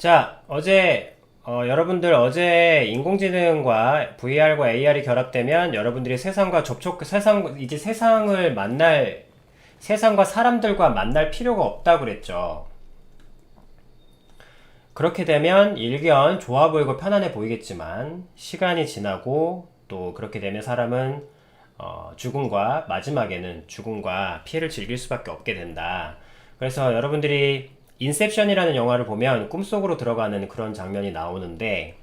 자, 여러분들 어제 인공지능과 VR과 AR이 결합되면 여러분들이 세상과 이제 세상과 사람들과 만날 필요가 없다고 그랬죠. 그렇게 되면 일견 좋아 보이고 편안해 보이겠지만, 시간이 지나고 또 그렇게 되면 사람은 마지막에는 죽음과 피해를 즐길 수밖에 없게 된다. 그래서 여러분들이 인셉션이라는 영화를 보면 꿈속으로 들어가는 그런 장면이 나오는데,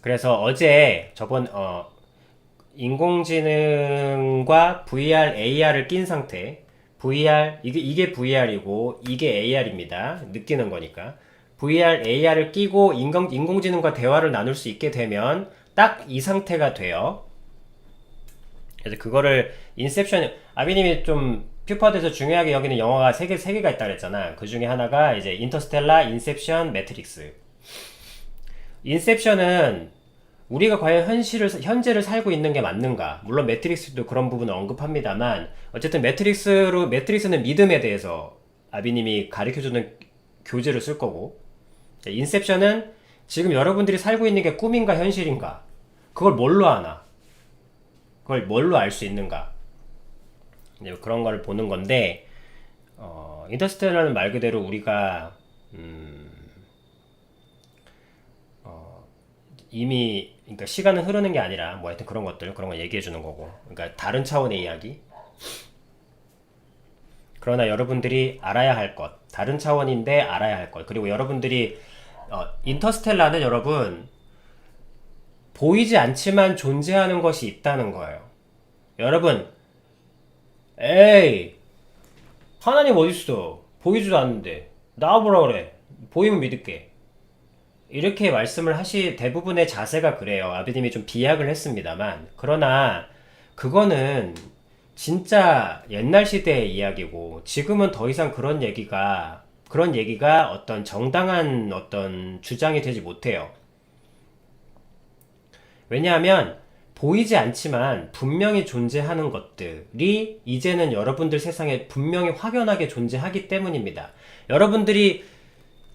그래서 어제 인공지능과 VR, AR을 낀 상태, 이게 VR이고 이게 AR입니다. 느끼는 거니까. VR, AR을 끼고 인공지능과 대화를 나눌 수 있게 되면 딱 이 상태가 돼요. 그래서 그거를 아비님이 좀 퓨퍼드에서 중요하게 여기는 영화가 세 개가 있다 그랬잖아. 그 중에 하나가 이제 인터스텔라, 인셉션, 매트릭스. 인셉션은 우리가 과연 현재를 살고 있는 게 맞는가? 물론 매트릭스도 그런 부분을 언급합니다만, 어쨌든 매트릭스는 믿음에 대해서 아비님이 가르쳐주는 교재를 쓸 거고, 인셉션은 지금 여러분들이 살고 있는 게 꿈인가 현실인가? 그걸 뭘로 아나? 그걸 뭘로 알 수 있는가? 이제 그런 거를 보는 건데, 인터스텔라는 말 그대로 우리가 그러니까 시간은 흐르는 게 아니라 뭐 하여튼 그런 거 얘기해 주는 거고, 그러니까 다른 차원의 이야기. 그러나 여러분들이 알아야 할 것, 다른 차원인데 알아야 할 것. 그리고 여러분들이 인터스텔라는 여러분 보이지 않지만 존재하는 것이 있다는 거예요. 여러분, 에이, 하나님 어딨어? 보이지도 않는데 나와보라 그래. 보이면 믿을게. 이렇게 대부분의 자세가 그래요. 아비님이 좀 비약을 했습니다만. 그러나, 그거는 진짜 옛날 시대의 이야기고, 지금은 더 이상 그런 얘기가 어떤 정당한 어떤 주장이 되지 못해요. 왜냐하면, 보이지 않지만 분명히 존재하는 것들이 이제는 여러분들 세상에 분명히 확연하게 존재하기 때문입니다. 여러분들이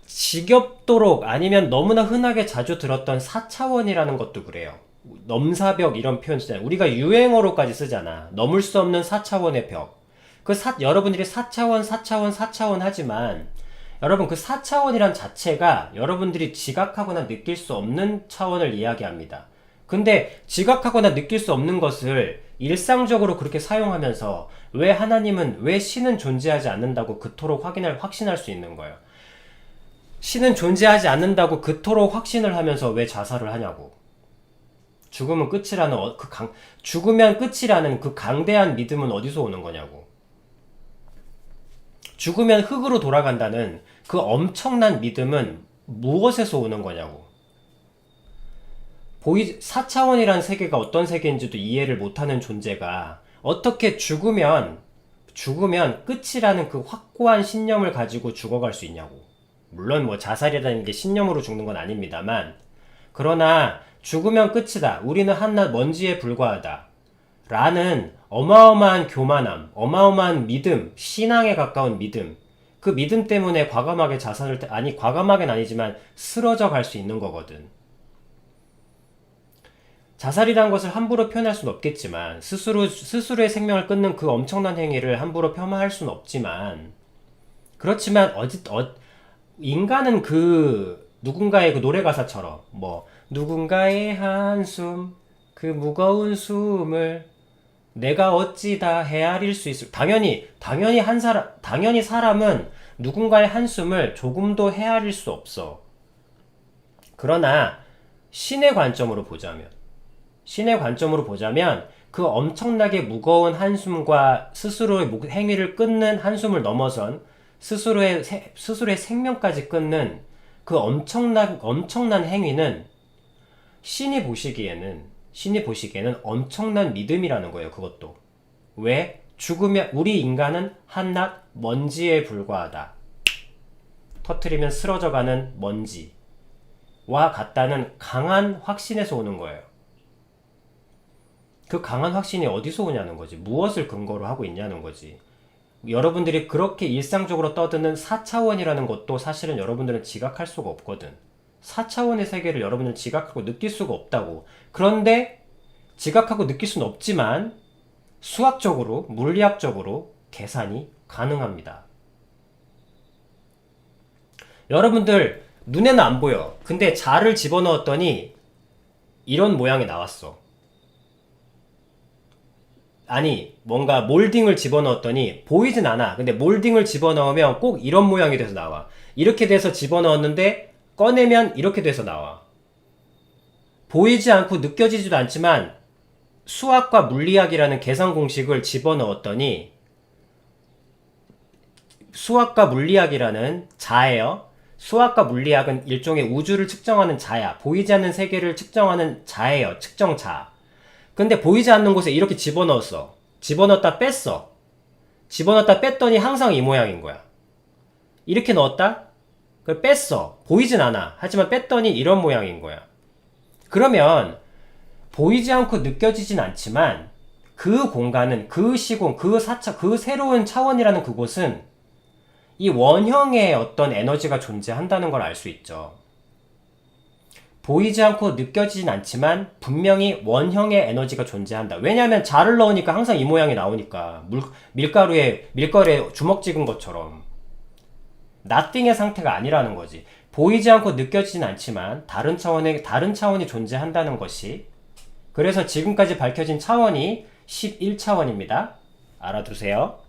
지겹도록 아니면 너무나 흔하게 자주 들었던 4차원이라는 것도 그래요. 넘사벽 이런 표현 쓰잖아요. 우리가 유행어로까지 쓰잖아. 넘을 수 없는 4차원의 벽. 여러분들이 4차원 하지만 여러분 그 4차원이란 자체가 여러분들이 지각하거나 느낄 수 없는 차원을 이야기합니다. 근데 지각하거나 느낄 수 없는 것을 일상적으로 그렇게 사용하면서 왜 신은 존재하지 않는다고 그토록 확신할 수 있는 거예요. 신은 존재하지 않는다고 그토록 확신을 하면서 왜 자살을 하냐고. 죽으면 끝이라는 그 강대한 믿음은 어디서 오는 거냐고. 죽으면 흙으로 돌아간다는 그 엄청난 믿음은 무엇에서 오는 거냐고. 4차원이라는 세계가 어떤 세계인지도 이해를 못하는 존재가 어떻게 죽으면 끝이라는 그 확고한 신념을 가지고 죽어갈 수 있냐고. 물론 뭐 자살이라는 게 신념으로 죽는 건 아닙니다만, 그러나 죽으면 끝이다. 우리는 한낱 먼지에 불과하다. 라는 어마어마한 교만함, 어마어마한 믿음, 신앙에 가까운 믿음. 그 믿음 때문에 과감하게는 아니지만 쓰러져 갈 수 있는 거거든. 자살이란 것을 함부로 표현할 수는 없겠지만, 스스로의 생명을 끊는 그 엄청난 행위를 함부로 폄하할 수는 없지만, 그렇지만 인간은 누군가의 그 노래 가사처럼 누군가의 한숨, 그 무거운 숨을 내가 어찌 다 헤아릴 수 있을. 당연히 사람은 누군가의 한숨을 조금도 헤아릴 수 없어. 그러나 신의 관점으로 보자면 그 엄청나게 무거운 한숨과 스스로의 행위를 끊는 한숨을 넘어선 스스로의 생명까지 끊는 그 엄청난 행위는 신이 보시기에는 엄청난 믿음이라는 거예요. 그것도. 왜? 우리 인간은 한낱 먼지에 불과하다. 터트리면 쓰러져가는 먼지와 같다는 강한 확신에서 오는 거예요. 그 강한 확신이 어디서 오냐는 거지. 무엇을 근거로 하고 있냐는 거지. 여러분들이 그렇게 일상적으로 떠드는 4차원이라는 것도 사실은 여러분들은 지각할 수가 없거든. 4차원의 세계를 여러분들은 지각하고 느낄 수가 없다고. 그런데 지각하고 느낄 수는 없지만 수학적으로, 물리학적으로 계산이 가능합니다. 여러분들 눈에는 안 보여. 근데 자를 집어넣었더니 이런 모양이 나왔어. 아니, 뭔가 몰딩을 집어넣었더니 보이진 않아. 근데 몰딩을 집어넣으면 꼭 이런 모양이 돼서 나와. 이렇게 돼서 집어넣었는데 꺼내면 이렇게 돼서 나와. 보이지 않고 느껴지지도 않지만 수학과 물리학이라는 계산 공식을 집어넣었더니 수학과 물리학이라는 자예요. 수학과 물리학은 일종의 우주를 측정하는 자야. 보이지 않는 세계를 측정하는 자예요. 측정자. 근데 보이지 않는 곳에 이렇게 집어넣었어. 집어넣었다 뺐어. 집어넣었다 뺐더니 항상 이 모양인 거야. 이렇게 넣었다? 그걸 뺐어. 보이진 않아. 하지만 뺐더니 이런 모양인 거야. 그러면 보이지 않고 느껴지진 않지만 그 공간은, 그 시공, 그 새로운 차원이라는 그곳은 이 원형의 어떤 에너지가 존재한다는 걸 알 수 있죠. 보이지 않고 느껴지진 않지만 분명히 원형의 에너지가 존재한다. 왜냐하면 자를 넣으니까 항상 이 모양이 나오니까. 밀가루에 주먹 찍은 것처럼. nothing의 상태가 아니라는 거지. 보이지 않고 느껴지진 않지만 다른 차원이 존재한다는 것이. 그래서 지금까지 밝혀진 차원이 11차원입니다. 알아두세요.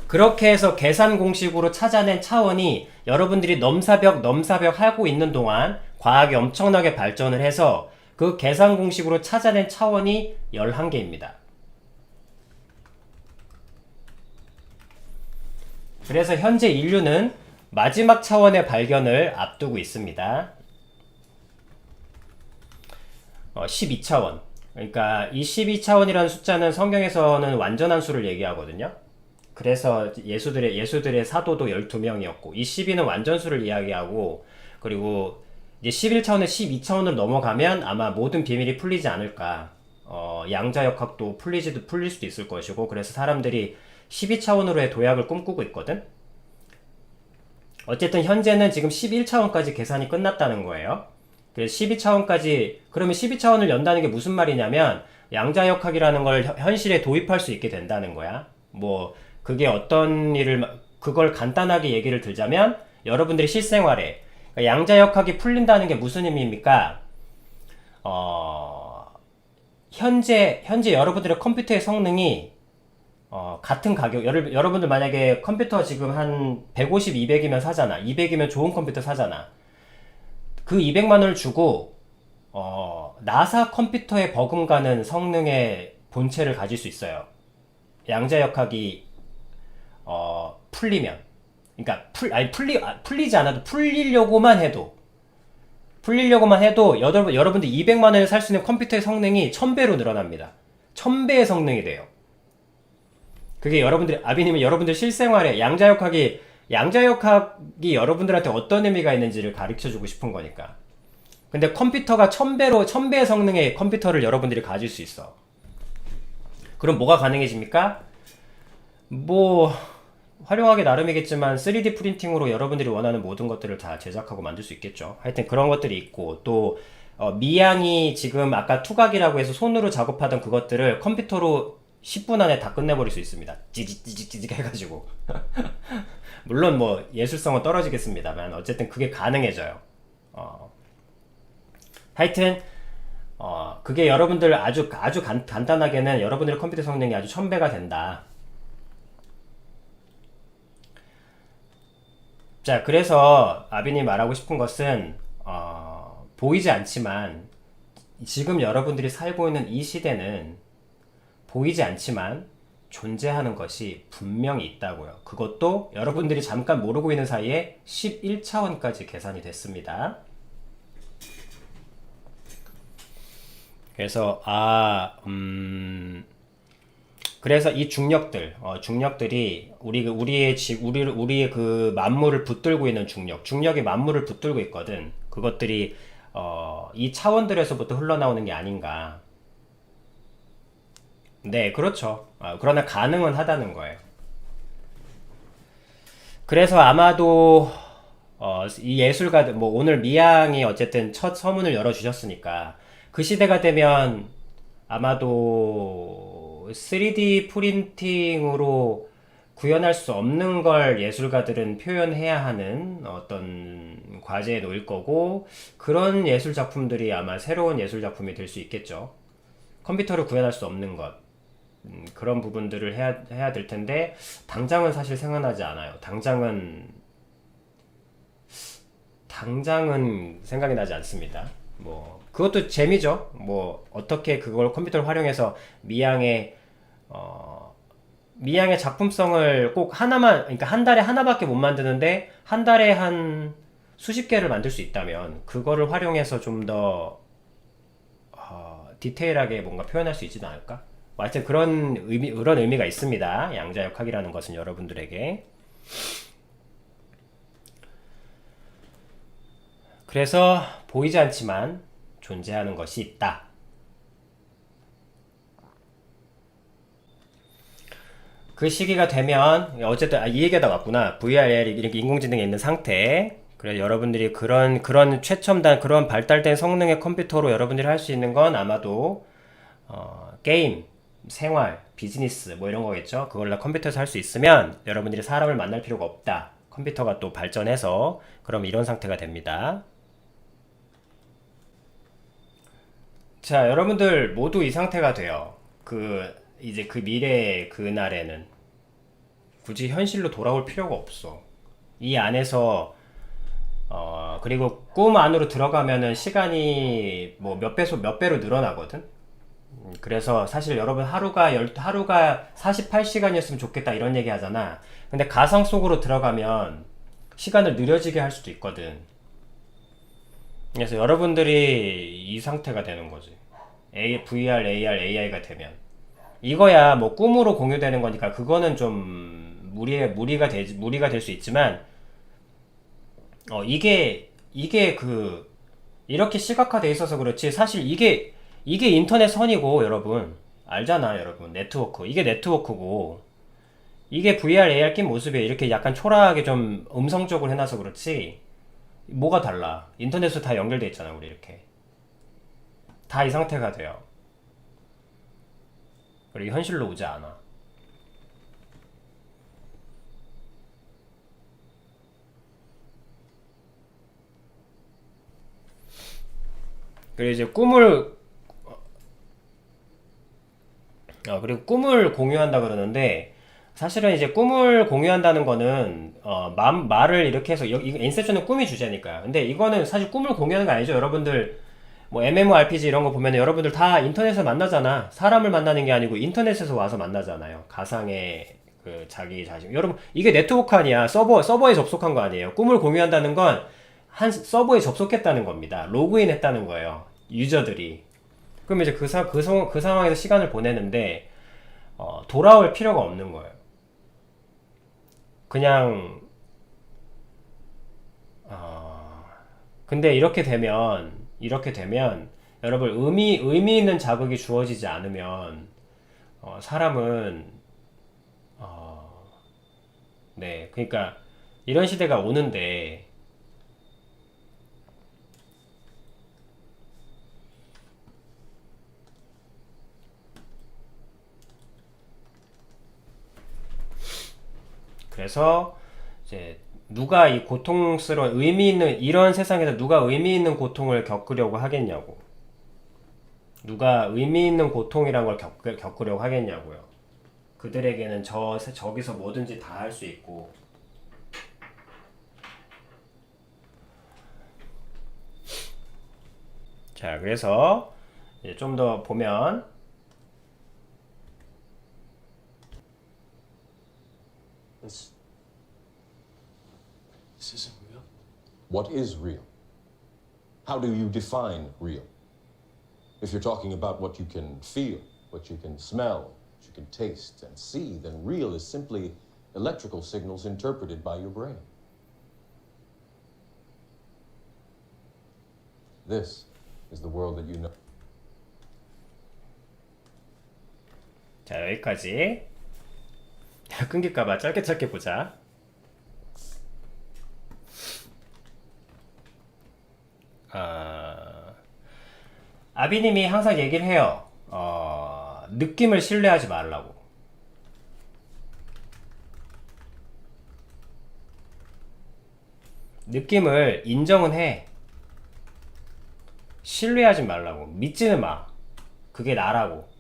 그렇게 해서 계산 공식으로 찾아낸 차원이 여러분들이 넘사벽 하고 있는 동안 과학이 엄청나게 발전을 해서 그 계산 공식으로 찾아낸 차원이 11개입니다. 그래서 현재 인류는 마지막 차원의 발견을 앞두고 있습니다. 12차원. 그러니까 이 12차원이라는 숫자는 성경에서는 완전한 수를 얘기하거든요. 그래서 예수들의 사도도 12명이었고, 이 12는 완전수를 이야기하고, 그리고 이제 11차원에 12차원을 넘어가면 아마 모든 비밀이 풀리지 않을까. 양자역학도 풀릴 수도 있을 것이고, 그래서 사람들이 12차원으로의 도약을 꿈꾸고 있거든? 어쨌든 현재는 지금 11차원까지 계산이 끝났다는 거예요. 그래서 12차원까지, 그러면 12차원을 연다는 게 무슨 말이냐면, 양자역학이라는 걸 현실에 도입할 수 있게 된다는 거야. 그게 그걸 간단하게 얘기를 들자면, 여러분들이 실생활에, 양자역학이 풀린다는 게 무슨 의미입니까? 현재 여러분들의 컴퓨터의 성능이, 같은 가격, 여러분들 만약에 컴퓨터 지금 한 150, 200이면 사잖아. 200이면 좋은 컴퓨터 사잖아. 그 200만원을 주고, 나사 컴퓨터에 버금가는 성능의 본체를 가질 수 있어요. 양자역학이 풀리면. 그러니까 풀리지 않아도 풀리려고만 해도 여러분들 200만원에 살 수 있는 컴퓨터의 성능이 1000배로 늘어납니다. 1000배의 성능이 돼요. 그게 아비님은 여러분들 실생활에 양자역학이 여러분들한테 어떤 의미가 있는지를 가르쳐주고 싶은 거니까. 근데 컴퓨터가 1000배의 성능의 컴퓨터를 여러분들이 가질 수 있어. 그럼 뭐가 가능해집니까? 활용하기 나름이겠지만 3D 프린팅으로 여러분들이 원하는 모든 것들을 다 제작하고 만들 수 있겠죠. 하여튼 그런 것들이 있고, 또 미양이 지금 아까 투각이라고 해서 손으로 작업하던 그것들을 컴퓨터로 10분 안에 다 끝내버릴 수 있습니다. 찌직 해가지고. 물론 예술성은 떨어지겠습니다만 어쨌든 그게 가능해져요. 하여튼 그게 여러분들 아주 간단하게는 여러분들의 컴퓨터 성능이 아주 1000배가 된다. 자, 그래서 아빈이 말하고 싶은 것은 보이지 않지만 지금 여러분들이 살고 있는 이 시대는 보이지 않지만 존재하는 것이 분명히 있다고요. 그것도 여러분들이 잠깐 모르고 있는 사이에 11차원까지 계산이 됐습니다. 그래서 그래서 이 중력들이 우리의 그 만물을 붙들고 있는 중력이 만물을 붙들고 있거든. 그것들이 이 차원들에서부터 흘러나오는 게 아닌가. 네, 그렇죠. 그러나 가능은 하다는 거예요. 그래서 아마도 이 예술가들 뭐 오늘 미양이 어쨌든 첫 서문을 열어주셨으니까 그 시대가 되면 아마도 3D 프린팅으로 구현할 수 없는 걸 예술가들은 표현해야 하는 어떤 과제에 놓일 거고 그런 예술 작품들이 아마 새로운 예술 작품이 될 수 있겠죠. 컴퓨터로 구현할 수 없는 것 그런 부분들을 해야 될 텐데 당장은 사실 생각나지 않아요. 당장은 생각이 나지 않습니다. 뭐 그것도 재미죠. 뭐 어떻게 그걸 컴퓨터를 활용해서 미양의 미양의 작품성을 꼭 하나만 그러니까 한 달에 하나밖에 못 만드는데 한 달에 한 수십 개를 만들 수 있다면 그거를 활용해서 좀 더 디테일하게 뭔가 표현할 수 있지는 않을까? 뭐 하여튼 그런 의미가 있습니다. 양자역학이라는 것은 여러분들에게. 그래서 보이지 않지만 존재하는 것이 있다. 그 시기가 되면 어쨌든 이 얘기가 왔구나. VR이 이렇게 인공지능에 있는 상태. 그래 여러분들이 그런 최첨단 그런 발달된 성능의 컴퓨터로 여러분들이 할 수 있는 건 아마도 게임, 생활, 비즈니스 뭐 이런 거겠죠. 그걸 다 컴퓨터에서 할 수 있으면 여러분들이 사람을 만날 필요가 없다. 컴퓨터가 또 발전해서 그럼 이런 상태가 됩니다. 자, 여러분들 모두 이 상태가 돼요. 이제 그 미래의 그날에는 굳이 현실로 돌아올 필요가 없어. 이 안에서 그리고 꿈 안으로 들어가면은 시간이 뭐 몇 배로 늘어나거든. 그래서 사실 여러분 하루가 48시간이었으면 좋겠다 이런 얘기 하잖아. 근데 가상 속으로 들어가면 시간을 느려지게 할 수도 있거든. 그래서 여러분들이 이 상태가 되는 거지. VR, AR, AI가 되면. 이거야 뭐 꿈으로 공유되는 거니까 그거는 좀 무리가 될 수 있지만 이게 이렇게 시각화돼 있어서 그렇지 사실 이게 인터넷 선이고 여러분 알잖아 여러분 네트워크 이게 네트워크고 이게 VR, AR 낀 모습에 이렇게 약간 초라하게 좀 음성적으로 해놔서 그렇지 뭐가 달라 인터넷으로 다 연결돼 있잖아 우리 이렇게 다 이 상태가 돼요. 그리고 현실로 오지 않아. 그리고 이제 그리고 꿈을 공유한다 그러는데 사실은 이제 꿈을 공유한다는 거는 말을 이렇게 해서 인셉션은 꿈이 주제니까. 근데 이거는 사실 꿈을 공유하는 거 아니죠. 여러분들 뭐 MMORPG 이런 거 보면 여러분들 다 인터넷에서 만나잖아. 사람을 만나는 게 아니고 인터넷에서 와서 만나잖아요. 가상의 그 자기 자신. 여러분 이게 네트워크 아니야. 서버에 접속한 거 아니에요. 꿈을 공유한다는 건 한 서버에 접속했다는 겁니다. 로그인 했다는 거예요. 유저들이. 그럼 이제 그 상황에서 시간을 보내는데 돌아올 필요가 없는 거예요. 그냥 근데 이렇게 되면 여러분 의미 있는 자극이 주어지지 않으면 사람은 네 그러니까 이런 시대가 오는데 그래서 이제 누가 이 고통스러운 의미 있는 이런 세상에서 누가 의미 있는 고통을 겪으려고 하겠냐고. 누가 의미 있는 고통이란 걸 겪으려고 하겠냐고요. 그들에게는 저기서 뭐든지 다 할 수 있고. 자, 그래서 좀 더 보면 This isn't real. What is real? How do you define real? If you're talking about what you can feel, what you can smell, what you can taste and see, then real is simply electrical signals interpreted by your brain. This is the world that you know. 자, 여기까지. 끊길까봐 짧게 보자. 아비님이 항상 얘기를 해요. 느낌을 신뢰하지 말라고. 느낌을 인정은 해. 신뢰하지 말라고. 믿지는 마. 그게 나라고.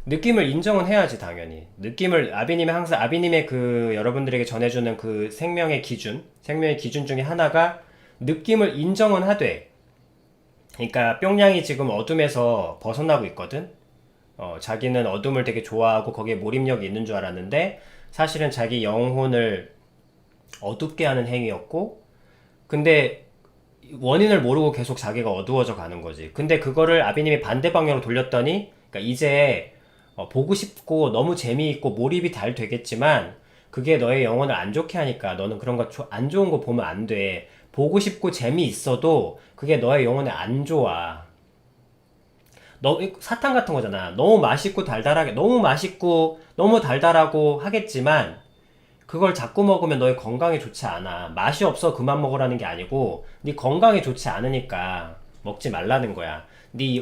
느낌을 인정은 해야지, 당연히. 느낌을, 아비님이 항상, 아비님의 그, 여러분들에게 전해주는 그 생명의 기준 중에 하나가 느낌을 인정은 하되, 그러니까 뿅냥이 지금 어둠에서 벗어나고 있거든? 자기는 어둠을 되게 좋아하고 거기에 몰입력이 있는 줄 알았는데, 사실은 자기 영혼을 어둡게 하는 행위였고, 근데 원인을 모르고 계속 자기가 어두워져 가는 거지. 근데 그거를 아비님이 반대 방향으로 돌렸더니, 그러니까 이제 보고 싶고 너무 재미있고 몰입이 잘 되겠지만 그게 너의 영혼을 안 좋게 하니까 너는 그런 거 안 좋은 거 보면 안 돼. 보고 싶고 재미있어도 그게 너의 영혼에 안 좋아. 사탕 같은 거잖아. 너무 맛있고 달달하게, 너무 맛있고 너무 달달하고 하겠지만 그걸 자꾸 먹으면 너의 건강에 좋지 않아. 맛이 없어 그만 먹으라는 게 아니고 네 건강에 좋지 않으니까 먹지 말라는 거야.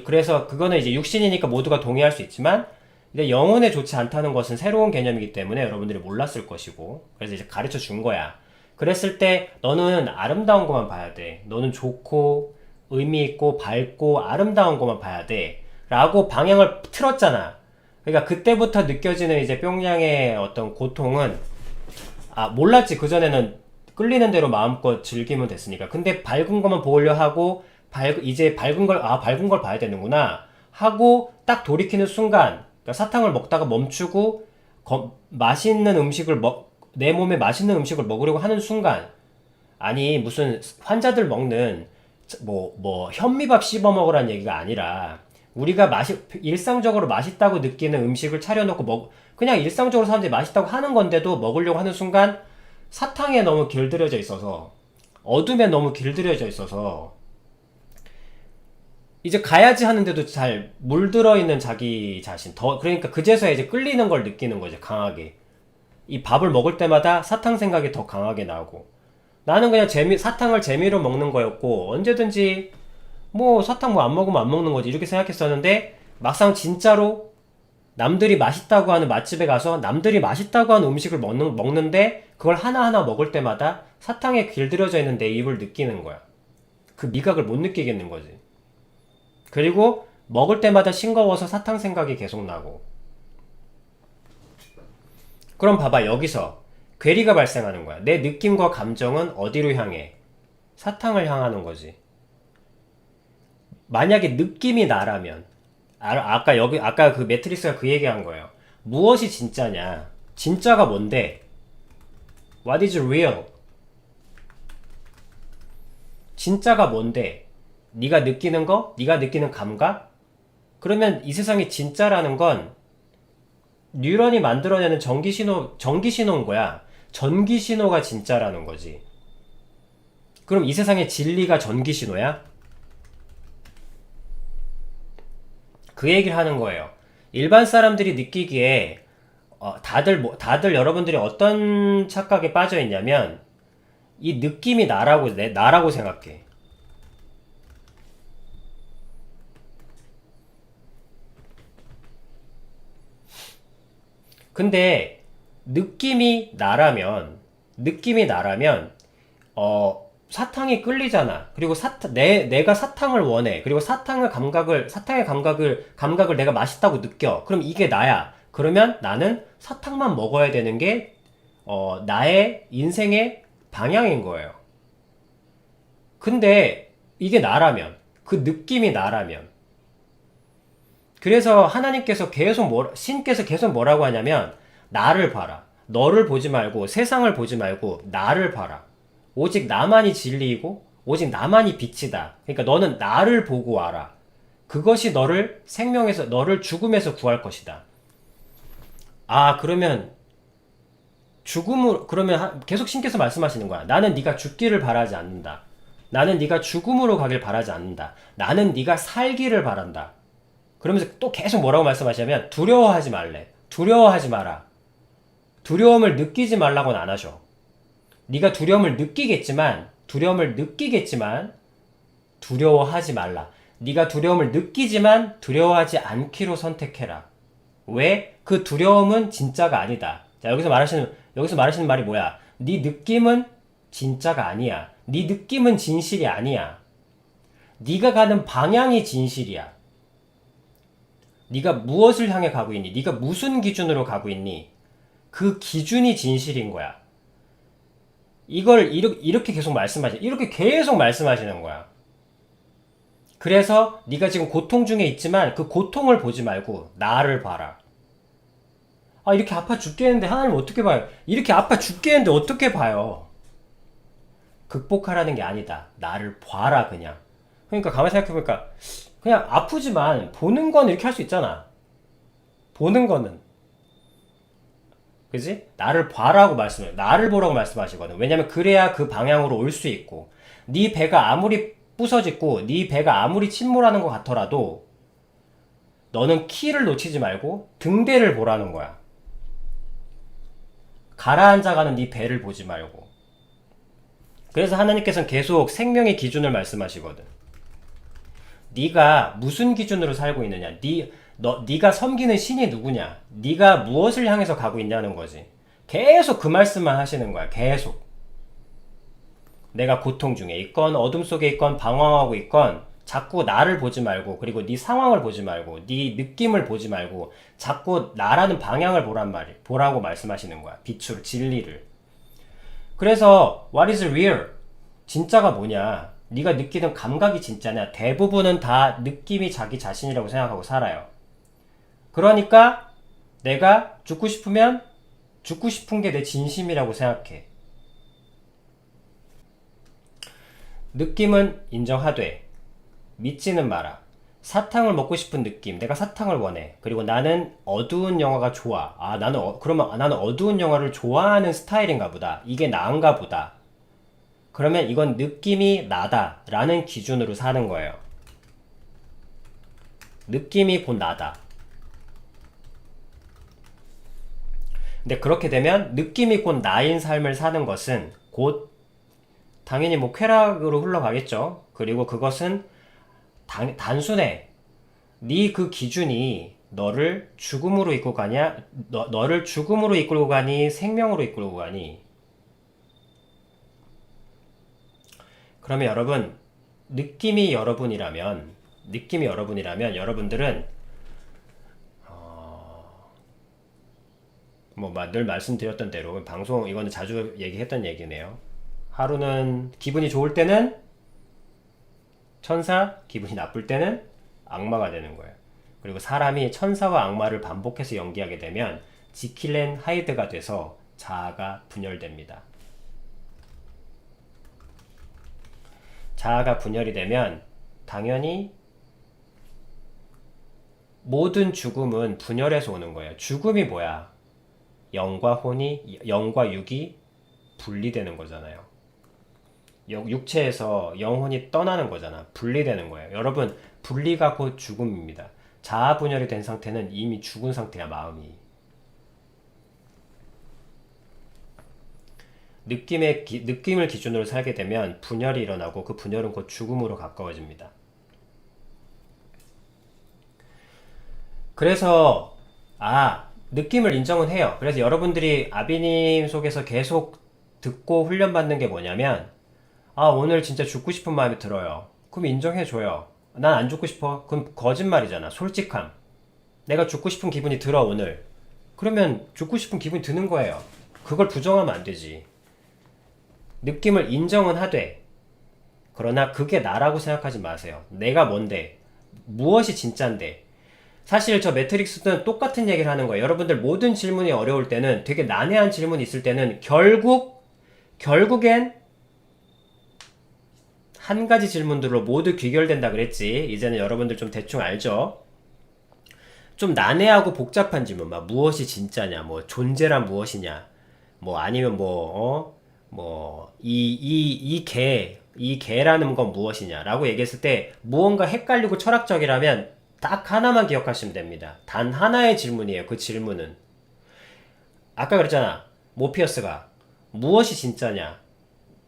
그래서 그거는 이제 육신이니까 모두가 동의할 수 있지만 근데 영혼에 좋지 않다는 것은 새로운 개념이기 때문에 여러분들이 몰랐을 것이고 그래서 이제 가르쳐 준 거야. 그랬을 때 너는 아름다운 것만 봐야 돼. 너는 좋고 의미 있고 밝고 아름다운 것만 봐야 돼. 라고 방향을 틀었잖아. 그러니까 그때부터 느껴지는 이제 뿅냥의 어떤 고통은 몰랐지. 그전에는 끌리는 대로 마음껏 즐기면 됐으니까. 근데 밝은 것만 보려 하고 이제 밝은 걸 봐야 되는구나 하고 딱 돌이키는 순간 그러니까 사탕을 먹다가 멈추고 맛있는 음식을 내 몸에 맛있는 음식을 먹으려고 하는 순간 아니 무슨 환자들 먹는 현미밥 씹어 먹으라는 얘기가 아니라 우리가 일상적으로 맛있다고 느끼는 음식을 차려놓고 그냥 일상적으로 사람들이 맛있다고 하는 건데도 먹으려고 하는 순간 사탕에 너무 길들여져 있어서 어둠에 너무 길들여져 있어서 이제 가야지 하는데도 잘 물들어 있는 자기 자신 그러니까 그제서야 이제 끌리는 걸 느끼는 거지. 강하게 이 밥을 먹을 때마다 사탕 생각이 더 강하게 나고 나는 그냥 사탕을 재미로 먹는 거였고 언제든지 사탕 안 먹으면 안 먹는 거지 이렇게 생각했었는데 막상 진짜로 남들이 맛있다고 하는 맛집에 가서 남들이 맛있다고 하는 음식을 먹는데 그걸 하나하나 먹을 때마다 사탕에 길들여져 있는 내 입을 느끼는 거야. 그 미각을 못 느끼겠는 거지. 그리고 먹을 때마다 싱거워서 사탕 생각이 계속 나고. 그럼 봐봐, 여기서 괴리가 발생하는 거야. 내 느낌과 감정은 어디로 향해? 사탕을 향하는 거지. 만약에 느낌이 나라면 아까 그 매트릭스가 그 얘기한 거예요. 무엇이 진짜냐? 진짜가 뭔데? What is real? 진짜가 뭔데? 네가 느끼는 거? 네가 느끼는 감각? 그러면 이 세상이 진짜라는 건 뉴런이 만들어내는 전기 신호인 거야. 전기 신호가 진짜라는 거지. 그럼 이 세상의 진리가 전기 신호야? 그 얘기를 하는 거예요. 일반 사람들이 느끼기에 다들 여러분들이 어떤 착각에 빠져 있냐면 이 느낌이 나라고 생각해. 근데 느낌이 나라면 사탕이 끌리잖아. 그리고 내가 사탕을 원해. 그리고 사탕의 감각을 내가 맛있다고 느껴. 그럼 이게 나야. 그러면 나는 사탕만 먹어야 되는 게 나의 인생의 방향인 거예요. 근데 이게 나라면, 그 느낌이 나라면. 그래서 신께서 계속 뭐라고 하냐면 나를 봐라. 너를 보지 말고 세상을 보지 말고 나를 봐라. 오직 나만이 진리이고 오직 나만이 빛이다. 그러니까 너는 나를 보고 와라. 그것이 너를 죽음에서 구할 것이다. 그러면 그러면 계속 신께서 말씀하시는 거야. 나는 네가 죽기를 바라지 않는다. 나는 네가 죽음으로 가길 바라지 않는다. 나는 네가 살기를 바란다. 그러면서 또 계속 뭐라고 말씀하시냐면 두려워하지 말래. 두려워하지 마라. 두려움을 느끼지 말라고는 안 하셔. 네가 두려움을 느끼겠지만 두려워하지 말라. 네가 두려움을 느끼지만 두려워하지 않기로 선택해라. 왜? 그 두려움은 진짜가 아니다. 자, 여기서 말하시는 말이 뭐야? 네 느낌은 진짜가 아니야. 네 느낌은 진실이 아니야. 네가 가는 방향이 진실이야. 네가 무엇을 향해 가고 있니? 네가 무슨 기준으로 가고 있니? 그 기준이 진실인 거야. 이걸 이렇게 계속 말씀하시는 거야. 그래서 네가 지금 고통 중에 있지만 그 고통을 보지 말고 나를 봐라. 아, 이렇게 아파 죽겠는데 하나님 어떻게 봐요? 이렇게 아파 죽겠는데 어떻게 봐요? 극복하라는 게 아니다. 나를 봐라 그냥. 그러니까 가만히 생각해보니까 그냥 아프지만 보는 건 이렇게 할 수 있잖아. 보는 거는. 그지? 나를 보라고 말씀하시거든. 왜냐면 그래야 그 방향으로 올 수 있고, 네 배가 아무리 부서지고, 네 배가 아무리 침몰하는 것 같더라도, 너는 키를 놓치지 말고 등대를 보라는 거야. 가라앉아가는 네 배를 보지 말고. 그래서 하나님께서는 계속 생명의 기준을 말씀하시거든. 네가 무슨 기준으로 살고 있느냐? 네가 섬기는 신이 누구냐? 네가 무엇을 향해서 가고 있냐는 거지. 계속 그 말씀만 하시는 거야. 계속. 내가 고통 중에 있건 어둠 속에 있건 방황하고 있건 자꾸 나를 보지 말고, 그리고 네 상황을 보지 말고, 네 느낌을 보지 말고 자꾸 나라는 방향을 보라고 말씀하시는 거야. 빛을, 진리를. 그래서 what is real? 진짜가 뭐냐? 네가 느끼는 감각이 진짜냐? 대부분은 다 느낌이 자기 자신이라고 생각하고 살아요. 그러니까 내가 죽고 싶으면 죽고 싶은 게 내 진심이라고 생각해. 느낌은 인정하되 믿지는 마라. 사탕을 먹고 싶은 느낌, 내가 사탕을 원해. 그리고 나는 어두운 영화가 좋아. 그러면 나는 어두운 영화를 좋아하는 스타일인가 보다. 이게 나은가 보다. 그러면 이건 느낌이 나다 라는 기준으로 사는 거예요. 느낌이 곧 나다. 근데 그렇게 되면 느낌이 곧 나인 삶을 사는 것은 곧 당연히 뭐 쾌락으로 흘러가겠죠. 그리고 그것은 단순해. 네 그 기준이 너를 죽음으로 이끌고 가냐? 너를 죽음으로 이끌고 가니? 생명으로 이끌고 가니? 그러면 여러분, 느낌이 여러분이라면 여러분들은 늘 말씀드렸던 대로 방송 이거는 자주 얘기했던 얘기네요. 하루는 기분이 좋을 때는 천사, 기분이 나쁠 때는 악마가 되는 거예요. 그리고 사람이 천사와 악마를 반복해서 연기하게 되면 지킬 앤 하이드가 돼서 자아가 분열됩니다. 자아가 분열이 되면 당연히 모든 죽음은 분열에서 오는 거예요. 죽음이 뭐야? 영과 육이 분리되는 거잖아요. 육체에서 영혼이 떠나는 거잖아. 분리되는 거예요. 여러분, 분리가 곧 죽음입니다. 자아 분열이 된 상태는 이미 죽은 상태야, 마음이. 느낌을 기준으로 살게 되면 분열이 일어나고 그 분열은 곧 죽음으로 가까워집니다. 그래서 느낌을 인정은 해요. 그래서 여러분들이 아비님 속에서 계속 듣고 훈련받는 게 뭐냐면 오늘 진짜 죽고 싶은 마음이 들어요. 그럼 인정해줘요. 난 안 죽고 싶어. 그럼 거짓말이잖아. 솔직함. 내가 죽고 싶은 기분이 들어 오늘. 그러면 죽고 싶은 기분이 드는 거예요. 그걸 부정하면 안 되지. 느낌을 인정은 하되, 그러나 그게 나라고 생각하지 마세요. 내가 뭔데? 무엇이 진짠데? 사실 저 매트릭스는 똑같은 얘기를 하는 거예요. 여러분들 모든 질문이 어려울 때는, 되게 난해한 질문이 있을 때는 결국엔 한 가지 질문들로 모두 귀결된다 그랬지. 이제는 여러분들 좀 대충 알죠? 좀 난해하고 복잡한 질문, 무엇이 진짜냐, 존재란 무엇이냐, 아니면 이 개, 이 개라는 건 무엇이냐 라고 얘기했을 때 무언가 헷갈리고 철학적이라면 딱 하나만 기억하시면 됩니다. 단 하나의 질문이에요. 그 질문은 아까 그랬잖아. 모피어스가 무엇이 진짜냐.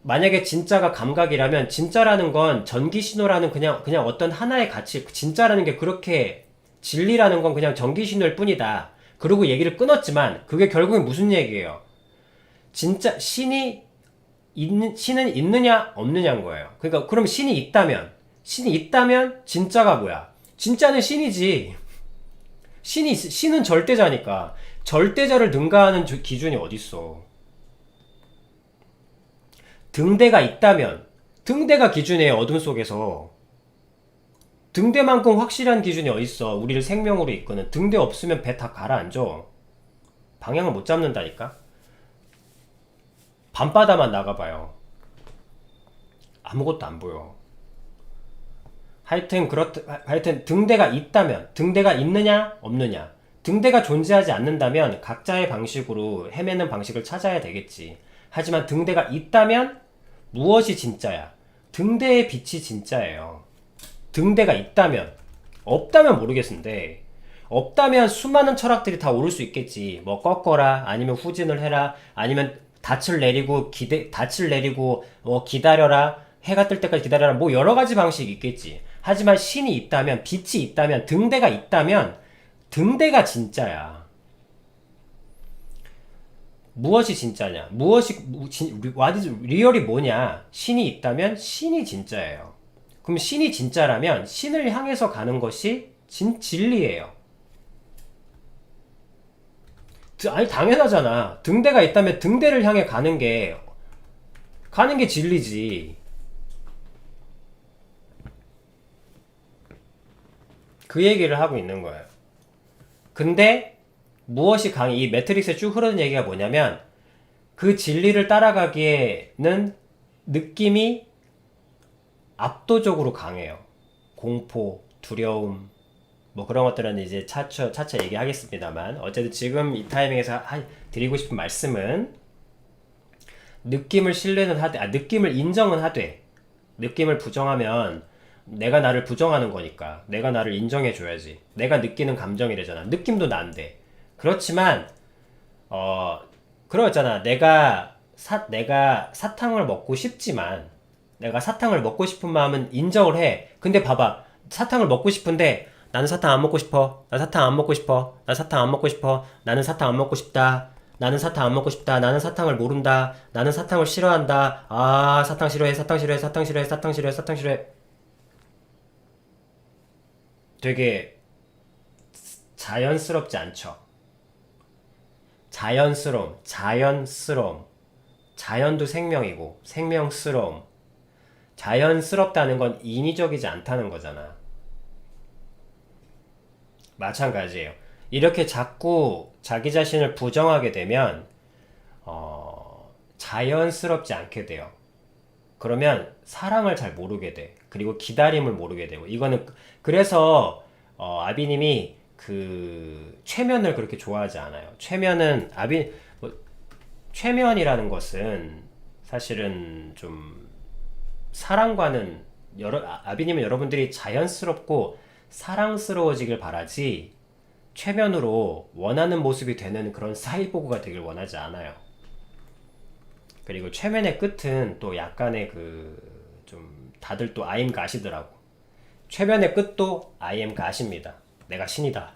만약에 진짜가 감각이라면 진짜라는 건 전기신호라는 그냥 어떤 하나의 가치, 진짜라는 게 그렇게 진리라는 건 그냥 전기신호일 뿐이다. 그리고 얘기를 끊었지만 그게 결국엔 무슨 얘기예요? 진짜 신은 있느냐 없느냐인 거예요. 그러니까 그럼 신이 있다면 진짜가 뭐야? 진짜는 신이지. 신은 절대자니까. 절대자를 능가하는 기준이 어딨어? 등대가 있다면 등대가 기준이에요. 어둠 속에서 등대만큼 확실한 기준이 어딨어? 우리를 생명으로 이끄는. 등대 없으면 배 다 가라앉아. 방향을 못 잡는다니까. 밤바다만 나가봐요. 아무것도 안 보여. 하여튼 등대가 있다면, 등대가 있느냐 없느냐. 등대가 존재하지 않는다면 각자의 방식으로 헤매는 방식을 찾아야 되겠지. 하지만 등대가 있다면 무엇이 진짜야? 등대의 빛이 진짜예요. 등대가 있다면. 없다면 모르겠는데, 없다면 수많은 철학들이 다 오를 수 있겠지. 뭐 꺾어라, 아니면 후진을 해라, 아니면 닻을 내리고 기다려라, 해가 뜰 때까지 기다려라. 뭐 여러 가지 방식이 있겠지. 하지만 신이 있다면, 빛이 있다면, 등대가 있다면 등대가 진짜야. 무엇이 진짜냐? what is real이 뭐냐? 신이 있다면 신이 진짜예요. 그럼 신이 진짜라면 신을 향해서 가는 것이 진리예요. 아니 당연하잖아. 등대가 있다면 등대를 향해 가는 게 진리지. 그 얘기를 하고 있는 거예요. 근데 무엇이 이 매트릭스에 쭉 흐르는 얘기가 뭐냐면 그 진리를 따라가기에는 느낌이 압도적으로 강해요. 공포, 두려움, 뭐 그런 것들은 이제 차차 얘기하겠습니다만, 어쨌든 지금 이 타이밍에서 드리고 싶은 말씀은 느낌을 느낌을 인정은 하되, 느낌을 부정하면 내가 나를 부정하는 거니까 내가 나를 인정해 줘야지. 내가 느끼는 감정이래잖아. 느낌도 난데. 그렇지만 그러잖아. 내가 사탕을 먹고 싶지만, 내가 사탕을 먹고 싶은 마음은 인정을 해. 근데 봐봐. 사탕을 먹고 싶은데 나는 사탕 안 먹고 싶어. 나 사탕 안 먹고 싶어. 나 사탕 안 먹고 싶어. 나는 사탕 안 먹고 싶다. 나는 사탕 안 먹고 싶다. 나는 사탕을 모른다. 나는 사탕을 싫어한다. 아, 사탕 싫어해. 사탕 싫어해. 사탕 싫어해. 사탕 싫어해. 사탕 싫어해. 되게 자연스럽지 않죠? 자연스러움. 자연도 생명이고 생명스러움. 자연스럽다는 건 인위적이지 않다는 거잖아. 마찬가지예요. 이렇게 자꾸 자기 자신을 부정하게 되면 자연스럽지 않게 돼요. 그러면 사랑을 잘 모르게 돼. 그리고 기다림을 모르게 되고. 이거는 그래서 아비님이 그 최면을 그렇게 좋아하지 않아요. 최면이라는 것은 사실은 좀 사랑과는 아비님은 여러분들이 자연스럽고 사랑스러워지길 바라지, 최면으로 원하는 모습이 되는 그런 사이보그가 되길 원하지 않아요. 그리고 최면의 끝은 또 약간의 좀 다들 또 I am God이더라고. 최면의 끝도 I am God입니다. 내가 신이다.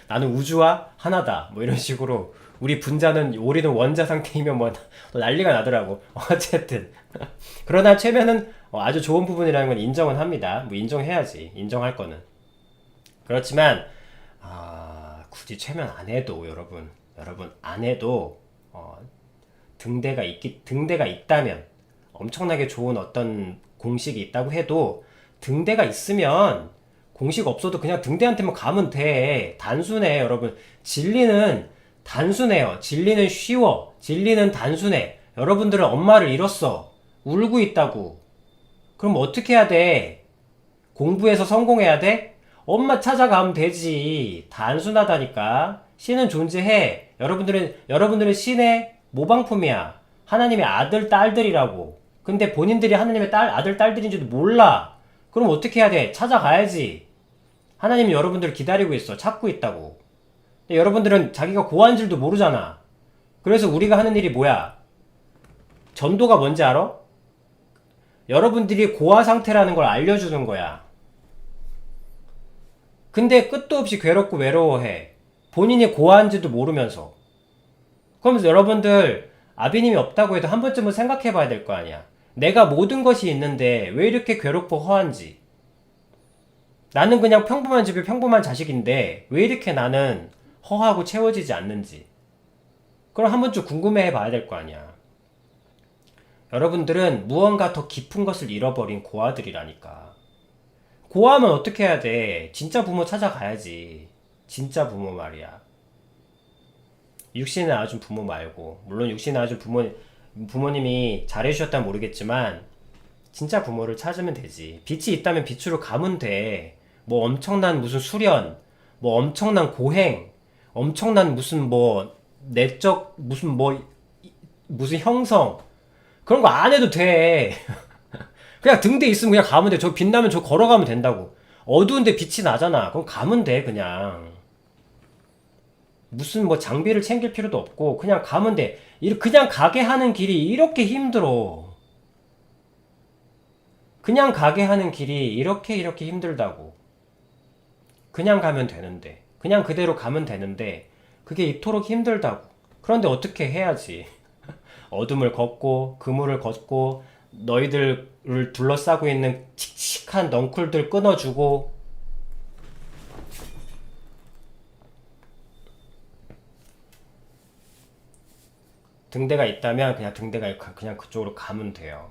나는 우주와 하나다. 뭐 이런 식으로 우리는 원자 상태이면 뭐 또 난리가 나더라고. 어쨌든 그러나 최면은 아주 좋은 부분이라는 건 인정은 합니다. 뭐 인정해야지. 인정할 거는. 그렇지만 굳이 최면 안 해도 여러분 안 해도 등대가 있다면, 엄청나게 좋은 어떤 공식이 있다고 해도 등대가 있으면 공식 없어도 그냥 등대한테만 가면 돼. 단순해 여러분. 진리는 단순해요. 진리는 쉬워. 진리는 단순해. 여러분들은 엄마를 잃었어. 울고 있다고. 그럼 어떻게 해야 돼? 공부해서 성공해야 돼? 엄마 찾아가면 되지. 단순하다니까. 신은 존재해. 여러분들은 신의 모방품이야. 하나님의 아들, 딸들이라고. 근데 본인들이 하나님의 아들, 딸들인지도 몰라. 그럼 어떻게 해야 돼? 찾아가야지. 하나님이 여러분들을 기다리고 있어. 찾고 있다고. 근데 여러분들은 자기가 고아인 줄도 모르잖아. 그래서 우리가 하는 일이 뭐야? 전도가 뭔지 알아? 여러분들이 고아 상태라는 걸 알려주는 거야. 근데 끝도 없이 괴롭고 외로워해. 본인이 고아인지도 모르면서. 그러면서 여러분들 아비님이 없다고 해도 한 번쯤은 생각해 봐야 될 거 아니야. 내가 모든 것이 있는데 왜 이렇게 괴롭고 허한지. 나는 그냥 평범한 집에 평범한 자식인데 왜 이렇게 나는 허하고 채워지지 않는지. 그럼 한 번쯤 궁금해 봐야 될 거 아니야. 여러분들은 무언가 더 깊은 것을 잃어버린 고아들이라니까. 고아하면 어떻게 해야 돼? 진짜 부모 찾아가야지. 진짜 부모 말이야. 육신에 낳아준 부모 말고. 물론 육신에 낳아준 부모님이 잘해주셨다면 모르겠지만 진짜 부모를 찾으면 되지. 빛이 있다면 빛으로 가면 돼. 뭐 엄청난 무슨 수련, 뭐 엄청난 고행, 엄청난 무슨 뭐 내적 무슨 형성, 그런 거 안 해도 돼. 그냥 등대 있으면 그냥 가면 돼. 저 빛나면 저 걸어가면 된다고. 어두운데 빛이 나잖아. 그럼 가면 돼 그냥. 무슨 뭐 장비를 챙길 필요도 없고 그냥 가면 돼. 그냥 가게 하는 길이 이렇게 힘들어. 그냥 가게 하는 길이 이렇게 힘들다고. 그냥 가면 되는데. 그냥 그대로 가면 되는데 그게 이토록 힘들다고. 그런데 어떻게 해야지. 어둠을 걷고 그물을 걷고 너희들을 둘러싸고 있는 칙칙한 넝쿨들 끊어주고 등대가 있다면 그냥 등대가 그냥 그쪽으로 가면 돼요.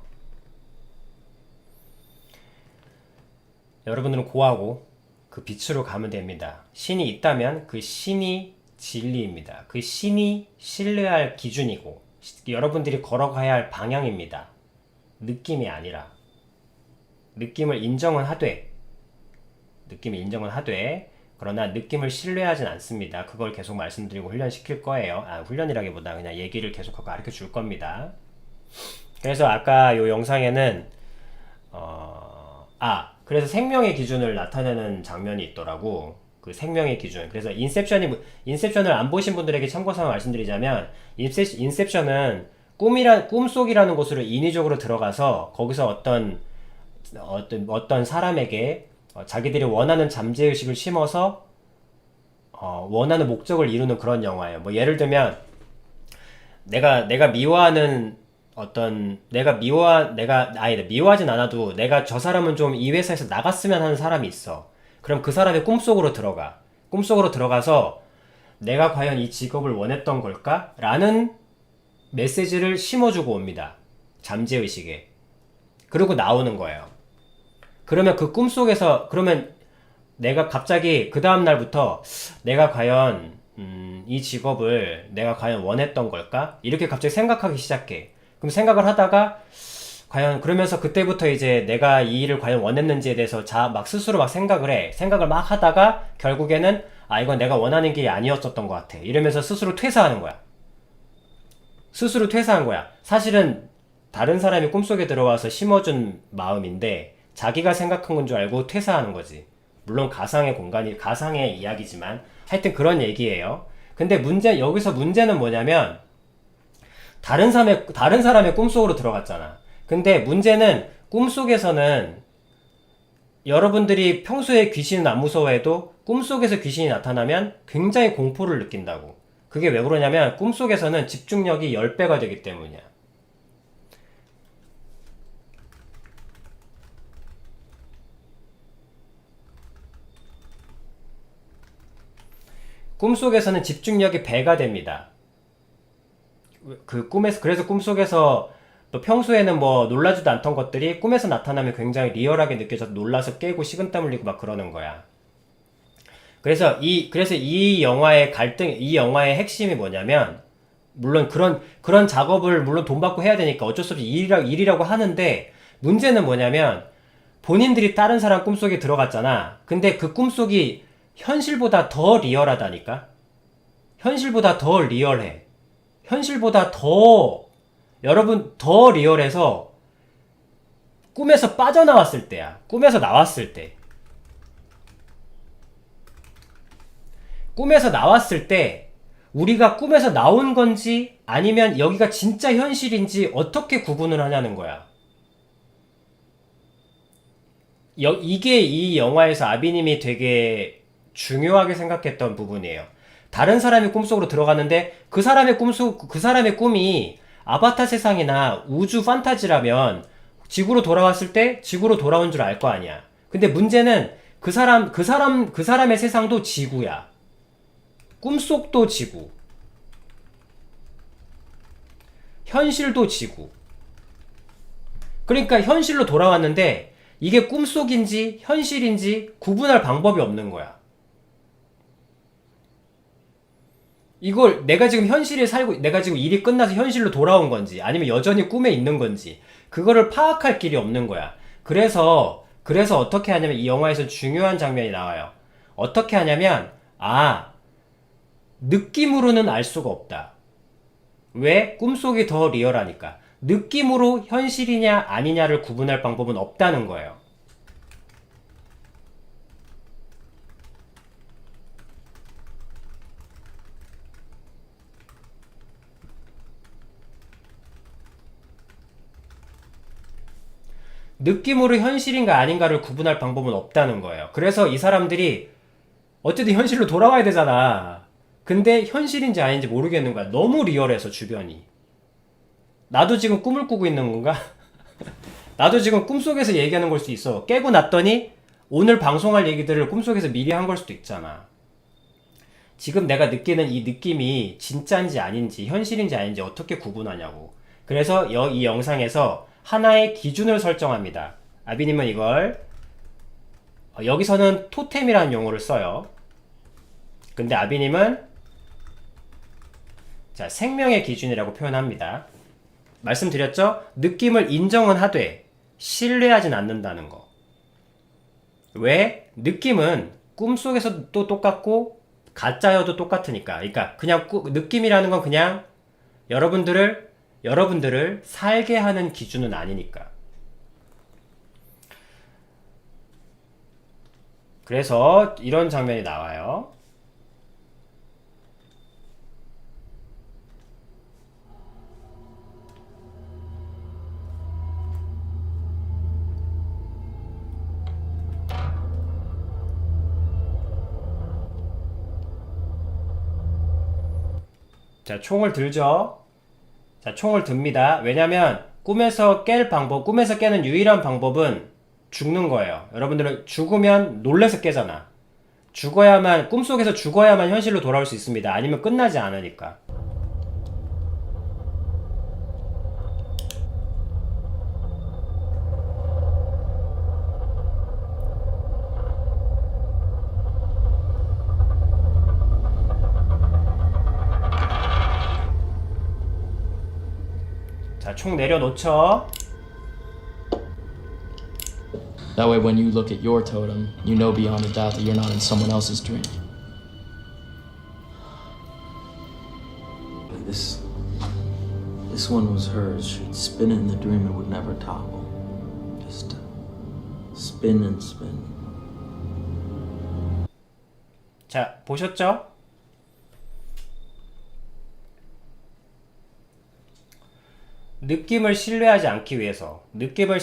여러분들은 고하고 그 빛으로 가면 됩니다. 신이 있다면 그 신이 진리입니다. 그 신이 신뢰할 기준이고 여러분들이 걸어가야 할 방향입니다. 느낌이 아니라. 느낌을 인정은 하되 그러나 느낌을 신뢰하진 않습니다. 그걸 계속 말씀드리고 훈련시킬 거예요. 훈련이라기보다 그냥 얘기를 계속 가르쳐 줄 겁니다. 그래서 아까 요 영상에는 그래서 생명의 기준을 나타내는 장면이 있더라고. 그 생명의 기준. 그래서 인셉션을 안 보신 분들에게 참고사항 말씀드리자면 인셉션은 꿈속이라는 곳으로 인위적으로 들어가서 거기서 어떤 사람에게 자기들이 원하는 잠재의식을 심어서 원하는 목적을 이루는 그런 영화예요. 뭐 예를 들면 내가 미워하는 미워하진 않아도 내가 저 사람은 좀 이 회사에서 나갔으면 하는 사람이 있어. 그럼 그 사람의 꿈속으로 들어가. 꿈속으로 들어가서 내가 과연 이 직업을 원했던 걸까? 라는 메시지를 심어주고 옵니다. 잠재의식에. 그리고 나오는 거예요. 그러면 그 꿈속에서, 그러면 내가 갑자기 그 다음날부터 내가 과연 이 직업을 내가 과연 원했던 걸까? 이렇게 갑자기 생각하기 시작해. 그럼 생각을 하다가 과연 그러면서 그때부터 이제 내가 이 일을 과연 원했는지에 대해서 막 스스로 막 생각을 해. 생각을 막 하다가 결국에는 이건 내가 원하는 게 아니었었던 것 같아. 이러면서 스스로 퇴사하는 거야. 스스로 퇴사한 거야. 사실은 다른 사람이 꿈속에 들어와서 심어준 마음인데 자기가 생각한 건 줄 알고 퇴사하는 거지. 물론 가상의 이야기지만 하여튼 그런 얘기예요. 근데 여기서 문제는 뭐냐면 다른 사람의 꿈속으로 들어갔잖아. 근데 문제는 꿈속에서는 여러분들이 평소에 귀신은 안 무서워해도 꿈속에서 귀신이 나타나면 굉장히 공포를 느낀다고. 그게 왜 그러냐면 꿈속에서는 집중력이 10배가 되기 때문이야. 꿈속에서는 집중력이 배가 됩니다. 그래서 꿈속에서 또 평소에는 뭐 놀라지도 않던 것들이 꿈에서 나타나면 굉장히 리얼하게 느껴져서 놀라서 깨고 식은땀 흘리고 막 그러는 거야. 그래서 이 영화의 이 영화의 핵심이 뭐냐면, 물론 그런 작업을 물론 돈 받고 해야 되니까 어쩔 수 없이 일이라고 하는데, 문제는 뭐냐면, 본인들이 다른 사람 꿈속에 들어갔잖아. 근데 그 꿈속이 현실보다 더 리얼하다니까? 현실보다 더 리얼해. 현실보다 더, 여러분, 더 리얼해서 꿈에서 빠져나왔을 때야. 꿈에서 나왔을 때. 꿈에서 나왔을 때 우리가 꿈에서 나온 건지 아니면 여기가 진짜 현실인지 어떻게 구분을 하냐는 거야. 이게 이 영화에서 아비님이 되게 중요하게 생각했던 부분이에요. 다른 사람이 꿈속으로 들어갔는데 그 사람의 꿈이 아바타 세상이나 우주 판타지라면 지구로 돌아왔을 때 지구로 돌아온 줄 알 거 아니야. 근데 문제는 그 사람의 세상도 지구야. 꿈속도 지구. 현실도 지구. 그러니까 현실로 돌아왔는데 이게 꿈속인지 현실인지 구분할 방법이 없는 거야. 이걸 내가 지금 현실에 살고, 내가 지금 일이 끝나서 현실로 돌아온 건지 아니면 여전히 꿈에 있는 건지 그거를 파악할 길이 없는 거야. 그래서 어떻게 하냐면 이 영화에서 중요한 장면이 나와요. 어떻게 하냐면 느낌으로는 알 수가 없다. 왜? 꿈속이 더 리얼하니까. 느낌으로 현실이냐 아니냐를 구분할 방법은 없다는 거예요. 느낌으로 현실인가 아닌가를 구분할 방법은 없다는 거예요. 그래서 이 사람들이 어쨌든 현실로 돌아와야 되잖아. 근데 현실인지 아닌지 모르겠는 거야. 너무 리얼해서 주변이. 나도 지금 꿈을 꾸고 있는 건가? 나도 지금 꿈속에서 얘기하는 걸 수도 있어. 깨고 났더니 오늘 방송할 얘기들을 꿈속에서 미리 한 걸 수도 있잖아. 지금 내가 느끼는 이 느낌이 진짜인지 아닌지 현실인지 아닌지 어떻게 구분하냐고. 그래서 이 영상에서 하나의 기준을 설정합니다. 아비님은 이걸 여기서는 토템이라는 용어를 써요. 근데 아비님은 생명의 기준이라고 표현합니다. 말씀드렸죠? 느낌을 인정은 하되 신뢰하진 않는다는 거. 왜? 느낌은 꿈속에서도 똑같고 가짜여도 똑같으니까. 그러니까 그냥 느낌이라는 건 그냥 여러분들을 살게 하는 기준은 아니니까. 그래서 이런 장면이 나와요. 자, 총을 들죠? 자, 총을 듭니다. 왜냐면 꿈에서 깨는 유일한 방법은 죽는 거예요. 여러분들은 죽으면 놀래서 깨잖아. 꿈속에서 죽어야만 현실로 돌아올 수 있습니다. 아니면 끝나지 않으니까. 자, 총 내려놓죠. That way, when you look at your totem, you know beyond a doubt that you're not in someone else's dream. This one was hers. She'd spin it in the dream, it would never topple. Just spin and spin. 자, 보셨죠? 느낌을 신뢰하지 않기 위해서, 느낌을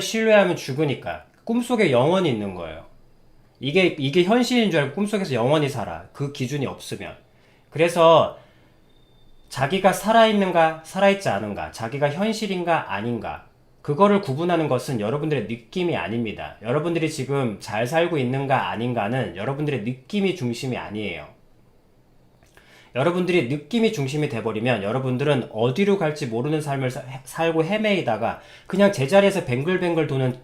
신뢰하면 죽으니까 꿈속에 영원히 있는 거예요. 이게 현실인 줄 알고 꿈속에서 영원히 살아. 그 기준이 없으면. 그래서 자기가 살아있는가 살아있지 않은가, 자기가 현실인가 아닌가, 그거를 구분하는 것은 여러분들의 느낌이 아닙니다. 여러분들이 지금 잘 살고 있는가 아닌가는 여러분들의 느낌이 중심이 아니에요. 여러분들이 느낌이 중심이 돼버리면 여러분들은 어디로 갈지 모르는 삶을 살고 헤매이다가 그냥 제자리에서 뱅글뱅글 도는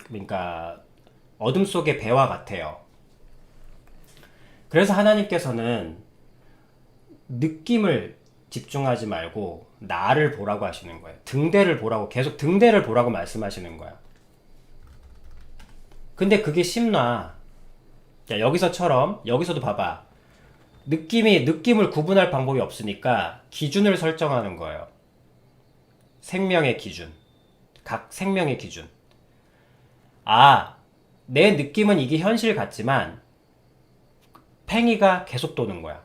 그러니까 어둠 속의 배와 같아요. 그래서 하나님께서는 느낌을 집중하지 말고 나를 보라고 하시는 거예요. 계속 등대를 보라고 말씀하시는 거야. 근데 그게 쉽나? 자, 여기서도 봐봐. 느낌을 구분할 방법이 없으니까 기준을 설정하는 거예요. 생명의 기준. 각 생명의 기준. 아, 내 느낌은 이게 현실 같지만 팽이가 계속 도는 거야.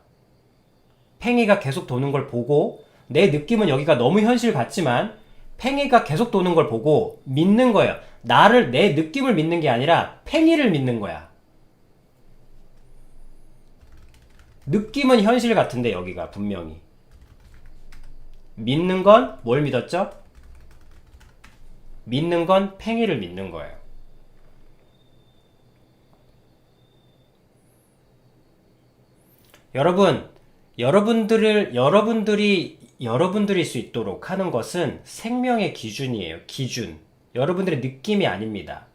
팽이가 계속 도는 걸 보고 내 느낌은 여기가 너무 현실 같지만 팽이가 계속 도는 걸 보고 믿는 거예요. 내 느낌을 믿는 게 아니라 팽이를 믿는 거야. 느낌은 현실 같은데 여기가 분명히. 믿는 건 뭘 믿었죠? 믿는 건 팽이를 믿는 거예요. 여러분들일 수 있도록 하는 것은 생명의 기준이에요. 기준. 여러분들의 느낌이 아닙니다.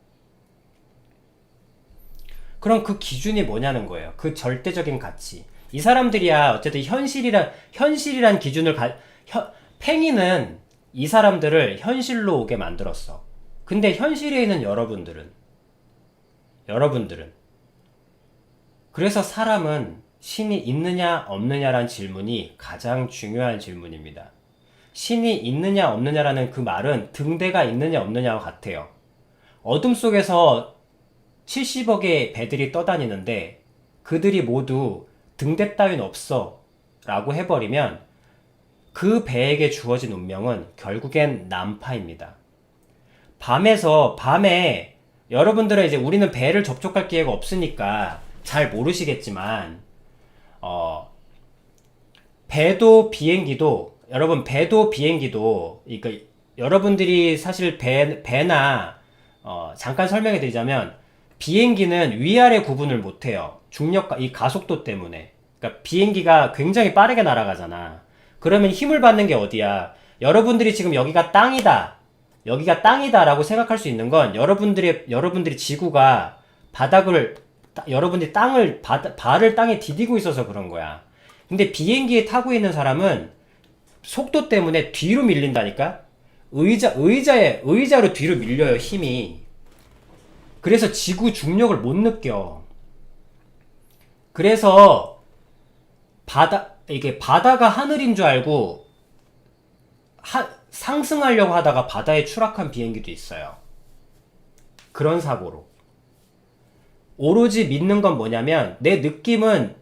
그럼 그 기준이 뭐냐는 거예요. 그 절대적인 가치. 이 사람들이야 어쨌든 현실이란 기준을 팽이는 이 사람들을 현실로 오게 만들었어. 근데 현실에 있는 여러분들은 그래서 사람은 신이 있느냐 없느냐란 질문이 가장 중요한 질문입니다. 신이 있느냐 없느냐라는 그 말은 등대가 있느냐 없느냐와 같아요. 어둠 속에서 70억의 배들이 떠다니는데 그들이 모두 등대 따윈 없어 라고 해버리면 그 배에게 주어진 운명은 결국엔 난파입니다. 밤에 여러분들은 이제 우리는 배를 접촉할 기회가 없으니까 잘 모르시겠지만 배도 비행기도 그러니까 여러분들이 사실 배나 잠깐 설명해 드리자면 비행기는 위아래 구분을 못해요. 중력과 이 가속도 때문에. 그러니까 비행기가 굉장히 빠르게 날아가잖아. 그러면 힘을 받는 게 어디야? 여러분들이 지금 여기가 땅이다 라고 생각할 수 있는 건 여러분들이 지구가 여러분들이 발을 땅에 디디고 있어서 그런 거야. 근데 비행기에 타고 있는 사람은 속도 때문에 뒤로 밀린다니까? 의자로 뒤로 밀려요, 힘이. 그래서 지구 중력을 못 느껴. 그래서 이게 바다가 하늘인 줄 알고 상승하려고 하다가 바다에 추락한 비행기도 있어요. 그런 사고로. 오로지 믿는 건 뭐냐면 내 느낌은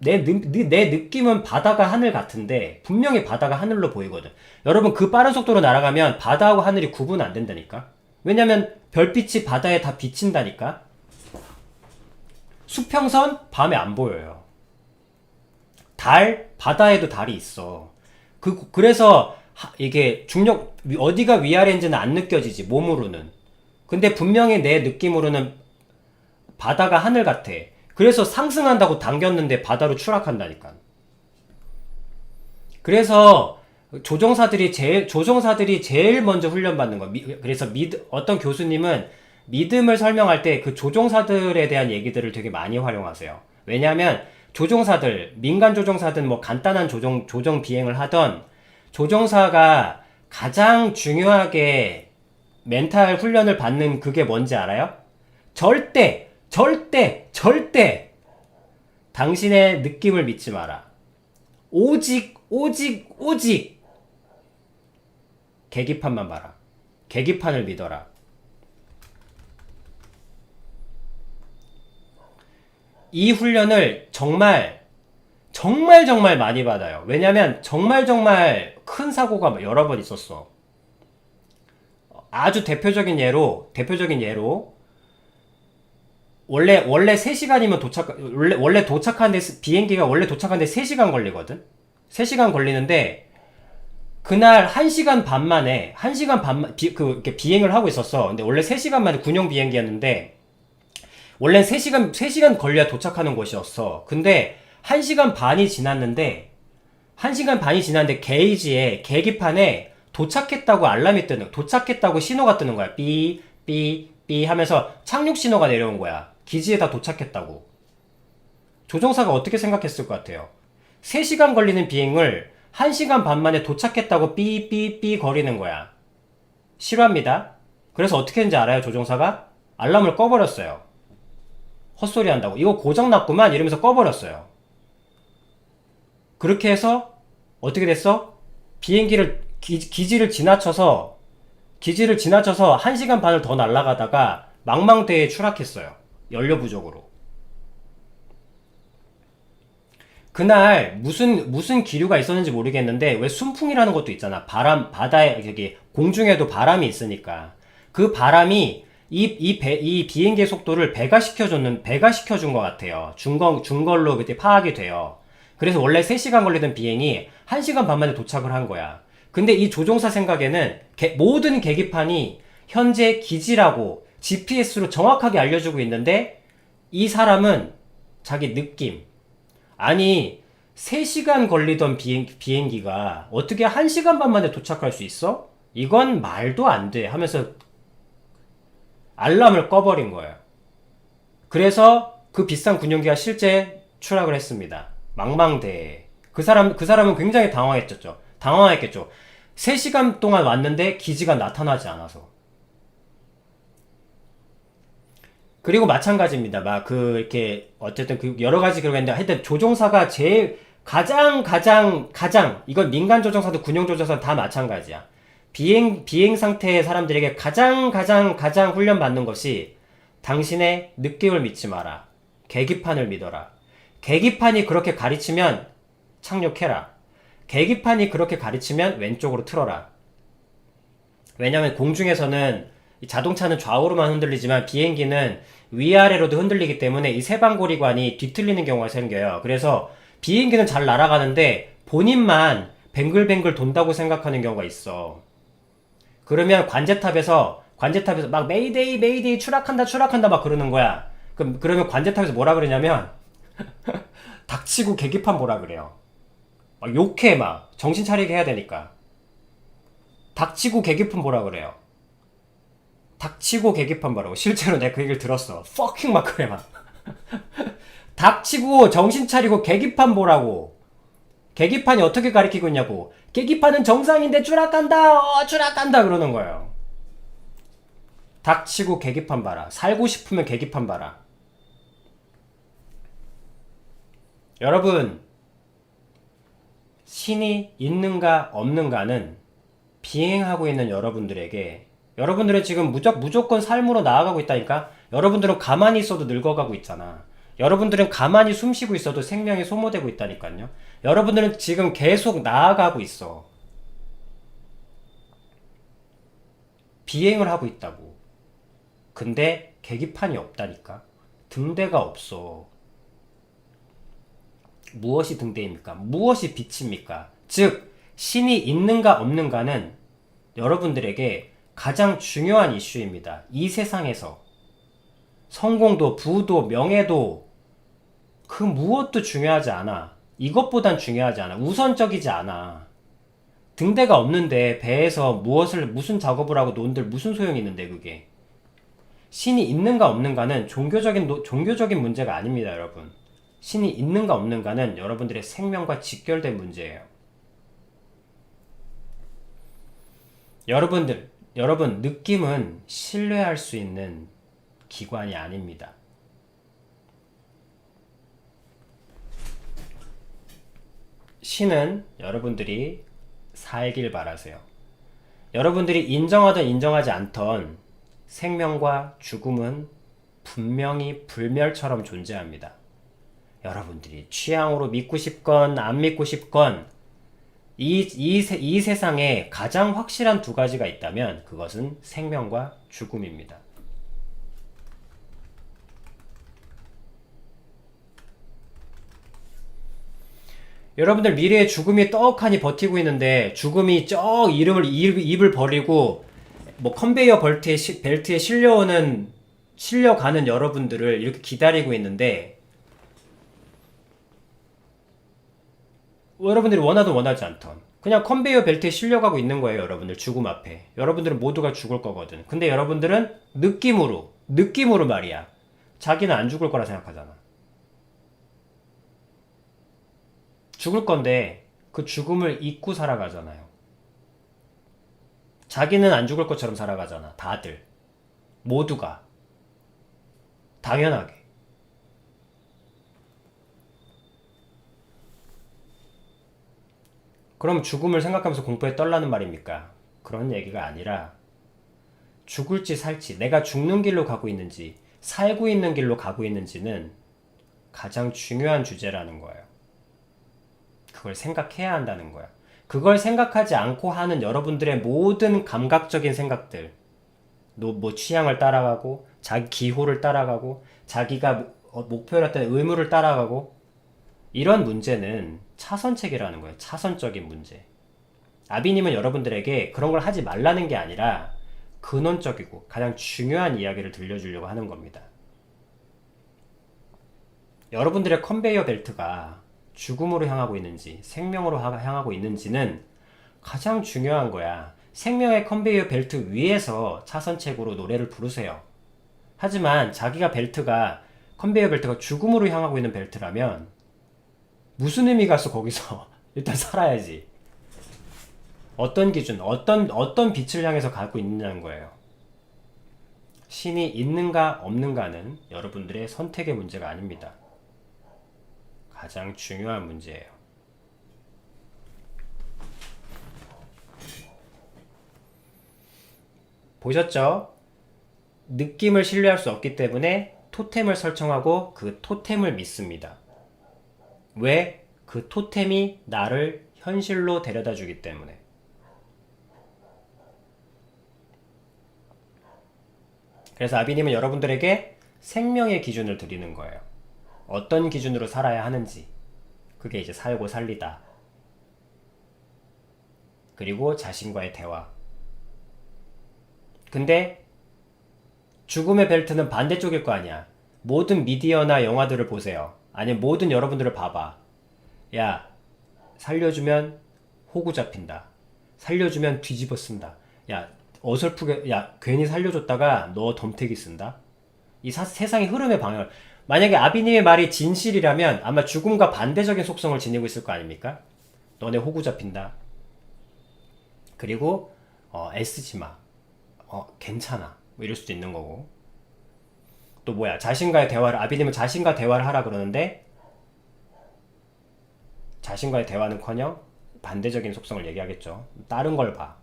바다가 하늘 같은데 분명히 바다가 하늘로 보이거든. 여러분 그 빠른 속도로 날아가면 바다하고 하늘이 구분 안 된다니까. 왜냐면 별빛이 바다에 다 비친다니까. 수평선 밤에 안 보여요. 바다에도 달이 있어. 그래서 이게 중력 어디가 위아래인지는 안 느껴지지, 몸으로는. 근데 분명히 내 느낌으로는 바다가 하늘 같아. 그래서 상승한다고 당겼는데 바다로 추락한다니까. 그래서 조종사들이 제일 먼저 훈련받는 거. 그래서 어떤 교수님은 믿음을 설명할 때 그 조종사들에 대한 얘기들을 되게 많이 활용하세요. 왜냐하면 민간 조종사든 뭐 간단한 조종 비행을 하던 조종사가 가장 중요하게 멘탈 훈련을 받는 그게 뭔지 알아요? 절대 당신의 느낌을 믿지 마라. 오직 계기판만 봐라. 계기판을 믿어라. 이 훈련을 정말 많이 받아요. 왜냐면 정말 큰 사고가 여러 번 있었어. 아주 대표적인 예로 원래 3시간이면 원래 도착하는데 비행기가 원래 도착하는데 3시간 걸리거든. 3시간 걸리는데 그날 1시간 반 만에 이렇게 비행을 하고 있었어. 근데 원래 3시간 만에 군용 비행기였는데 원래 3시간 걸려야 도착하는 곳이었어. 근데 1시간 반이 지났는데 계기판에 도착했다고 신호가 뜨는 거야. 삐 하면서 착륙 신호가 내려온 거야. 기지에 다 도착했다고. 조종사가 어떻게 생각했을 것 같아요? 3시간 걸리는 비행을 1시간 반 만에 도착했다고 삐 거리는 거야. 싫어합니다. 그래서 어떻게 했는지 알아요, 조종사가? 알람을 꺼버렸어요. 헛소리 한다고. 이거 고장났구만 이러면서 꺼버렸어요. 그렇게 해서 어떻게 됐어? 비행기를 기지를 지나쳐서 기지를 지나쳐서 1시간 반을 더 날아가다가 망망대해에 추락했어요. 연료 부족으로. 그날 무슨 기류가 있었는지 모르겠는데 왜 순풍이라는 것도 있잖아. 바다에 여기 공중에도 바람이 있으니까 그 바람이 이 비행기의 속도를 배가 시켜준 것 같아요. 준 걸로 그때 파악이 돼요. 그래서 원래 3시간 걸리던 비행이 1시간 반 만에 도착을 한 거야. 근데 이 조종사 생각에는 모든 계기판이 현재 기지라고 GPS로 정확하게 알려주고 있는데 이 사람은 자기 느낌, 아니 3시간 걸리던 비행기가 어떻게 1시간 반 만에 도착할 수 있어? 이건 말도 안 돼 하면서 알람을 꺼버린 거예요. 그래서 그 비싼 군용기가 실제 추락을 했습니다. 망망대해. 그 사람은 굉장히 당황했겠죠. 3시간 동안 왔는데 기지가 나타나지 않아서. 그리고 마찬가지입니다. 이렇게, 어쨌든 여러 가지 그러고 있는데, 하여튼 조종사가 제일 가장, 이건 민간 조종사도 군용 조종사도 다 마찬가지야. 비행 상태의 사람들에게 가장 훈련 받는 것이 당신의 느낌을 믿지 마라. 계기판을 믿어라. 계기판이 그렇게 가르치면 착륙해라. 계기판이 그렇게 가르치면 왼쪽으로 틀어라. 왜냐면 공중에서는 자동차는 좌우로만 흔들리지만 비행기는 위아래로도 흔들리기 때문에 이 세방고리관이 뒤틀리는 경우가 생겨요. 그래서 비행기는 잘 날아가는데 본인만 뱅글뱅글 돈다고 생각하는 경우가 있어. 그러면 관제탑에서 막 메이데이 추락한다 막 그러는 거야. 그러면 관제탑에서 뭐라 그러냐면 닥치고 계기판 보라 그래요. 막 욕해 막 정신 차리게 해야 되니까. 닥치고 계기판 보라 그래요. 닥치고 계기판 보라고. 실제로 내가 그 얘기를 들었어. fucking 막 그래 막. 닥치고 정신 차리고 계기판 보라고. 계기판이 어떻게 가리키고 있냐고. 계기판은 정상인데 추락한다 그러는 거예요. 닥치고 계기판 봐라. 살고 싶으면 계기판 봐라. 여러분, 신이 있는가 없는가는 비행하고 있는 여러분들은 지금 무조건 삶으로 나아가고 있다니까. 여러분들은 가만히 있어도 늙어가고 있잖아. 여러분들은 가만히 숨 쉬고 있어도 생명이 소모되고 있다니까요. 여러분들은 지금 계속 나아가고 있어. 비행을 하고 있다고. 근데 계기판이 없다니까. 등대가 없어. 무엇이 등대입니까? 무엇이 빛입니까? 즉, 신이 있는가 없는가는 여러분들에게 가장 중요한 이슈입니다. 이 세상에서. 성공도, 부도, 명예도 그 무엇도 중요하지 않아. 이것보단 중요하지 않아. 우선적이지 않아. 등대가 없는데 배에서 무슨 작업을 하고 논들 무슨 소용이 있는데 그게. 신이 있는가 없는가는 종교적인 문제가 아닙니다, 여러분. 신이 있는가 없는가는 여러분들의 생명과 직결된 문제예요. 여러분, 느낌은 신뢰할 수 있는 기관이 아닙니다. 신은 여러분들이 살길 바라세요. 여러분들이 인정하든 인정하지 않던 생명과 죽음은 분명히 불멸처럼 존재합니다. 여러분들이 취향으로 믿고 싶건 안 믿고 싶건 이 세상에 가장 확실한 2가지가 있다면 그것은 생명과 죽음입니다. 여러분들 미래에 죽음이 떡하니 버티고 있는데 죽음이 입을 벌리고 뭐 컨베이어 벨트에 실려가는 여러분들을 이렇게 기다리고 있는데 여러분들이 원하든 원하지 않던 그냥 컨베이어 벨트에 실려가고 있는 거예요. 여러분들 죽음 앞에. 여러분들은 모두가 죽을 거거든. 근데 여러분들은 느낌으로 말이야. 자기는 안 죽을 거라 생각하잖아. 죽을 건데 그 죽음을 잊고 살아가잖아요. 자기는 안 죽을 것처럼 살아가잖아. 다들. 모두가. 당연하게. 그럼 죽음을 생각하면서 공포에 떨라는 말입니까? 그런 얘기가 아니라 죽을지 살지, 내가 죽는 길로 가고 있는지, 살고 있는 길로 가고 있는지는 가장 중요한 주제라는 거예요. 그걸 생각해야 한다는 거야. 그걸 생각하지 않고 하는 여러분들의 모든 감각적인 생각들, 뭐 취향을 따라가고, 자기 기호를 따라가고, 자기가 목표를 했던 의무를 따라가고, 이런 문제는 차선책이라는 거예요. 차선적인 문제. 아비님은 여러분들에게 그런 걸 하지 말라는 게 아니라 근원적이고 가장 중요한 이야기를 들려주려고 하는 겁니다. 여러분들의 컨베이어 벨트가 죽음으로 향하고 있는지 생명으로 향하고 있는지는 가장 중요한 거야. 생명의 컨베이어 벨트 위에서 차선책으로 노래를 부르세요. 하지만 자기가 컨베이어 벨트가 죽음으로 향하고 있는 벨트라면 무슨 의미가 있어 거기서. 일단 살아야지. 어떤 기준, 어떤 빛을 향해서 가고 있느냐는 거예요. 신이 있는가 없는가는 여러분들의 선택의 문제가 아닙니다. 가장 중요한 문제예요. 보셨죠? 느낌을 신뢰할 수 없기 때문에 토템을 설정하고 그 토템을 믿습니다. 왜? 그 토템이 나를 현실로 데려다 주기 때문에. 그래서 아비님은 여러분들에게 생명의 기준을 드리는 거예요. 어떤 기준으로 살아야 하는지. 그게 이제 살고 살리다. 그리고 자신과의 대화. 근데 죽음의 벨트는 반대쪽일 거 아니야. 모든 미디어나 영화들을 보세요. 아니면 모든 여러분들을 봐봐. 야, 살려주면 호구 잡힌다. 살려주면 뒤집어 쓴다. 야, 어설프게, 야, 괜히 살려줬다가 너 덤태기 쓴다. 이 세상의 흐름의 방향을. 만약에 아비님의 말이 진실이라면 아마 죽음과 반대적인 속성을 지니고 있을 거 아닙니까? 너네 호구 잡힌다. 그리고 애쓰지 마. 괜찮아. 뭐 이럴 수도 있는 거고. 또 뭐야? 아비님은 자신과 대화를 하라 그러는데 자신과의 대화는커녕 반대적인 속성을 얘기하겠죠. 다른 걸 봐.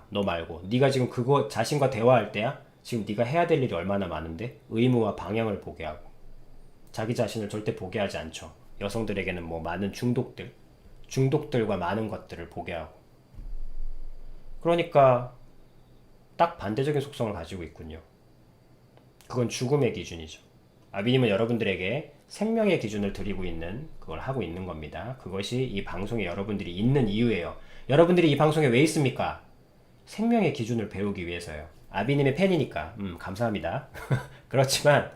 너 말고. 네가 지금 그거 자신과 대화할 때야? 지금 네가 해야 될 일이 얼마나 많은데? 의무와 방향을 보게 하고. 자기 자신을 절대 보게 하지 않죠. 여성들에게는 뭐 많은 중독들과 많은 것들을 보게 하고. 그러니까 딱 반대적인 속성을 가지고 있군요. 그건 죽음의 기준이죠. 아비님은 여러분들에게 생명의 기준을 드리고 있는, 그걸 하고 있는 겁니다. 그것이 이 방송에 여러분들이 있는 이유예요. 여러분들이 이 방송에 왜 있습니까? 생명의 기준을 배우기 위해서요. 아비님의 팬이니까. 감사합니다. 그렇지만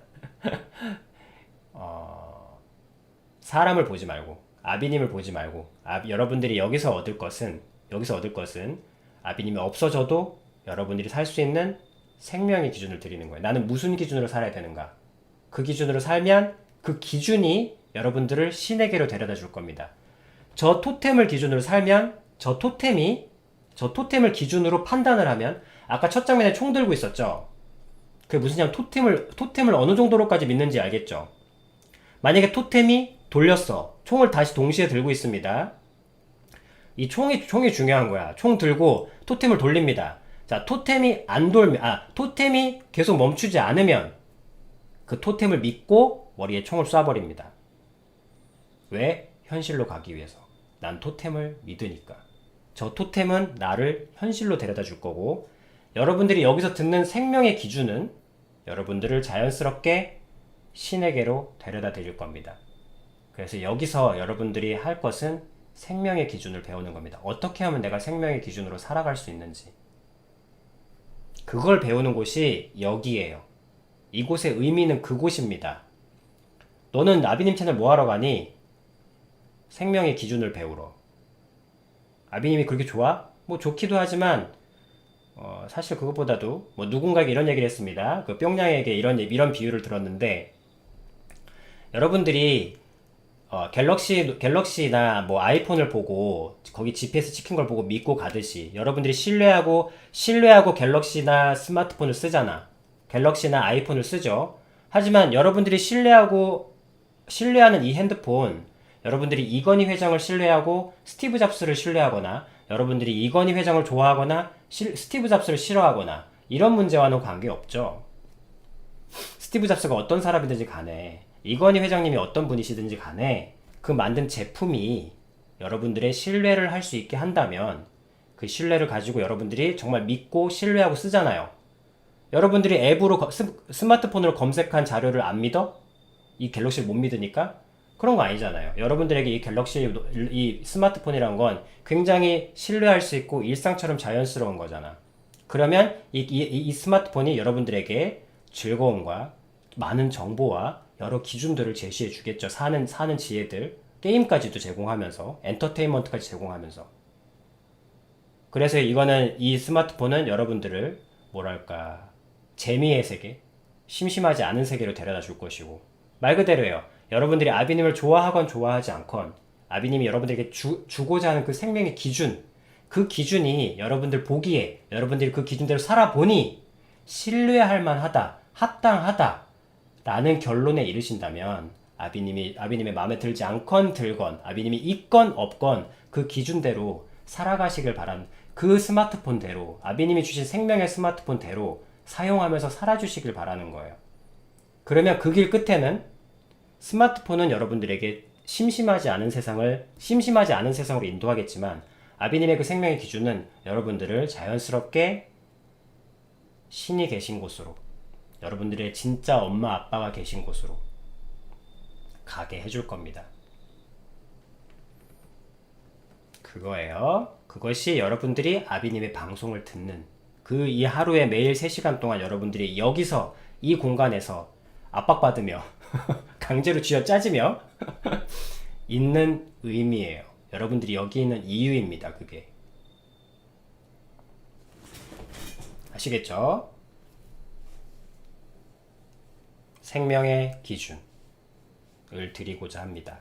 사람을 보지 말고, 아비님을 보지 말고, 여러분들이 여기서 얻을 것은 아비님이 없어져도 여러분들이 살 수 있는 생명의 기준을 드리는 거예요. 나는 무슨 기준으로 살아야 되는가? 그 기준으로 살면 그 기준이 여러분들을 신에게로 데려다 줄 겁니다. 저 토템을 기준으로 살면 저 토템을 기준으로 판단을 하면, 아까 첫 장면에 총 들고 있었죠? 그게 무슨 냐면 토템을 어느 정도로까지 믿는지 알겠죠? 만약에 토템이 돌렸어. 총을 다시 동시에 들고 있습니다. 이 총이 중요한 거야. 총 들고 토템을 돌립니다. 자, 토템이 계속 멈추지 않으면 그 토템을 믿고 머리에 총을 쏴버립니다. 왜? 현실로 가기 위해서. 난 토템을 믿으니까. 저 토템은 나를 현실로 데려다 줄 거고, 여러분들이 여기서 듣는 생명의 기준은 여러분들을 자연스럽게 신에게로 데려다 드릴 겁니다. 그래서 여기서 여러분들이 할 것은 생명의 기준을 배우는 겁니다. 어떻게 하면 내가 생명의 기준으로 살아갈 수 있는지. 그걸 배우는 곳이 여기예요. 이곳의 의미는 그곳입니다. 너는 아비님 채널 뭐하러 가니? 생명의 기준을 배우러. 아비님이 그렇게 좋아? 뭐 좋기도 하지만 사실 그것보다도 뭐 누군가에게 이런 얘기를 했습니다. 그 뿅냥에게 이런 비유를 들었는데, 여러분들이 갤럭시나 뭐 아이폰을 보고 거기 GPS 찍힌 걸 보고 믿고 가듯이 여러분들이 신뢰하고 갤럭시나 스마트폰을 쓰잖아. 갤럭시나 아이폰을 쓰죠. 하지만 여러분들이 신뢰하는 이 핸드폰, 여러분들이 이건희 회장을 신뢰하고 스티브 잡스를 신뢰하거나, 여러분들이 이건희 회장을 좋아하거나 스티브 잡스를 싫어하거나, 이런 문제와는 관계없죠. 스티브 잡스가 어떤 사람이든지 간에, 이건희 회장님이 어떤 분이시든지 간에 그 만든 제품이 여러분들의 신뢰를 할 수 있게 한다면 그 신뢰를 가지고 여러분들이 정말 믿고 신뢰하고 쓰잖아요. 여러분들이 앱으로 스마트폰으로 검색한 자료를 안 믿어? 이 갤럭시를 못 믿으니까? 그런 거 아니잖아요. 여러분들에게 이 갤럭시, 이 스마트폰이란 건 굉장히 신뢰할 수 있고 일상처럼 자연스러운 거잖아. 그러면 이 스마트폰이 여러분들에게 즐거움과 많은 정보와 여러 기준들을 제시해 주겠죠. 사는 지혜들, 게임까지도 제공하면서, 엔터테인먼트까지 제공하면서. 그래서 이 스마트폰은 여러분들을 뭐랄까, 재미의 세계, 심심하지 않은 세계로 데려다 줄 것이고, 말 그대로예요. 여러분들이 아비님을 좋아하건 좋아하지 않건 아비님이 여러분들에게 주고자 하는 그 생명의 기준, 그 기준이 여러분들 보기에, 여러분들이 그 기준대로 살아보니 신뢰할 만하다, 합당하다 라는 결론에 이르신다면 아비님의 마음에 들지 않건 들건, 아비님이 있건 없건 그 기준대로 살아가시길 그 스마트폰대로, 아비님이 주신 생명의 스마트폰대로 사용하면서 살아주시길 바라는 거예요. 그러면 그 길 끝에는 스마트폰은 여러분들에게 심심하지 않은 세상으로 인도하겠지만, 아비님의 그 생명의 기준은 여러분들을 자연스럽게 신이 계신 곳으로, 여러분들의 진짜 엄마 아빠가 계신 곳으로 가게 해줄 겁니다. 그거예요. 그것이 여러분들이 아비님의 방송을 듣는 이 하루에 매일 3시간 동안 여러분들이 여기서 이 공간에서 압박받으며 강제로 쥐어짜지며 있는 의미예요. 여러분들이 여기 있는 이유입니다. 그게. 아시겠죠? 생명의 기준을 드리고자 합니다.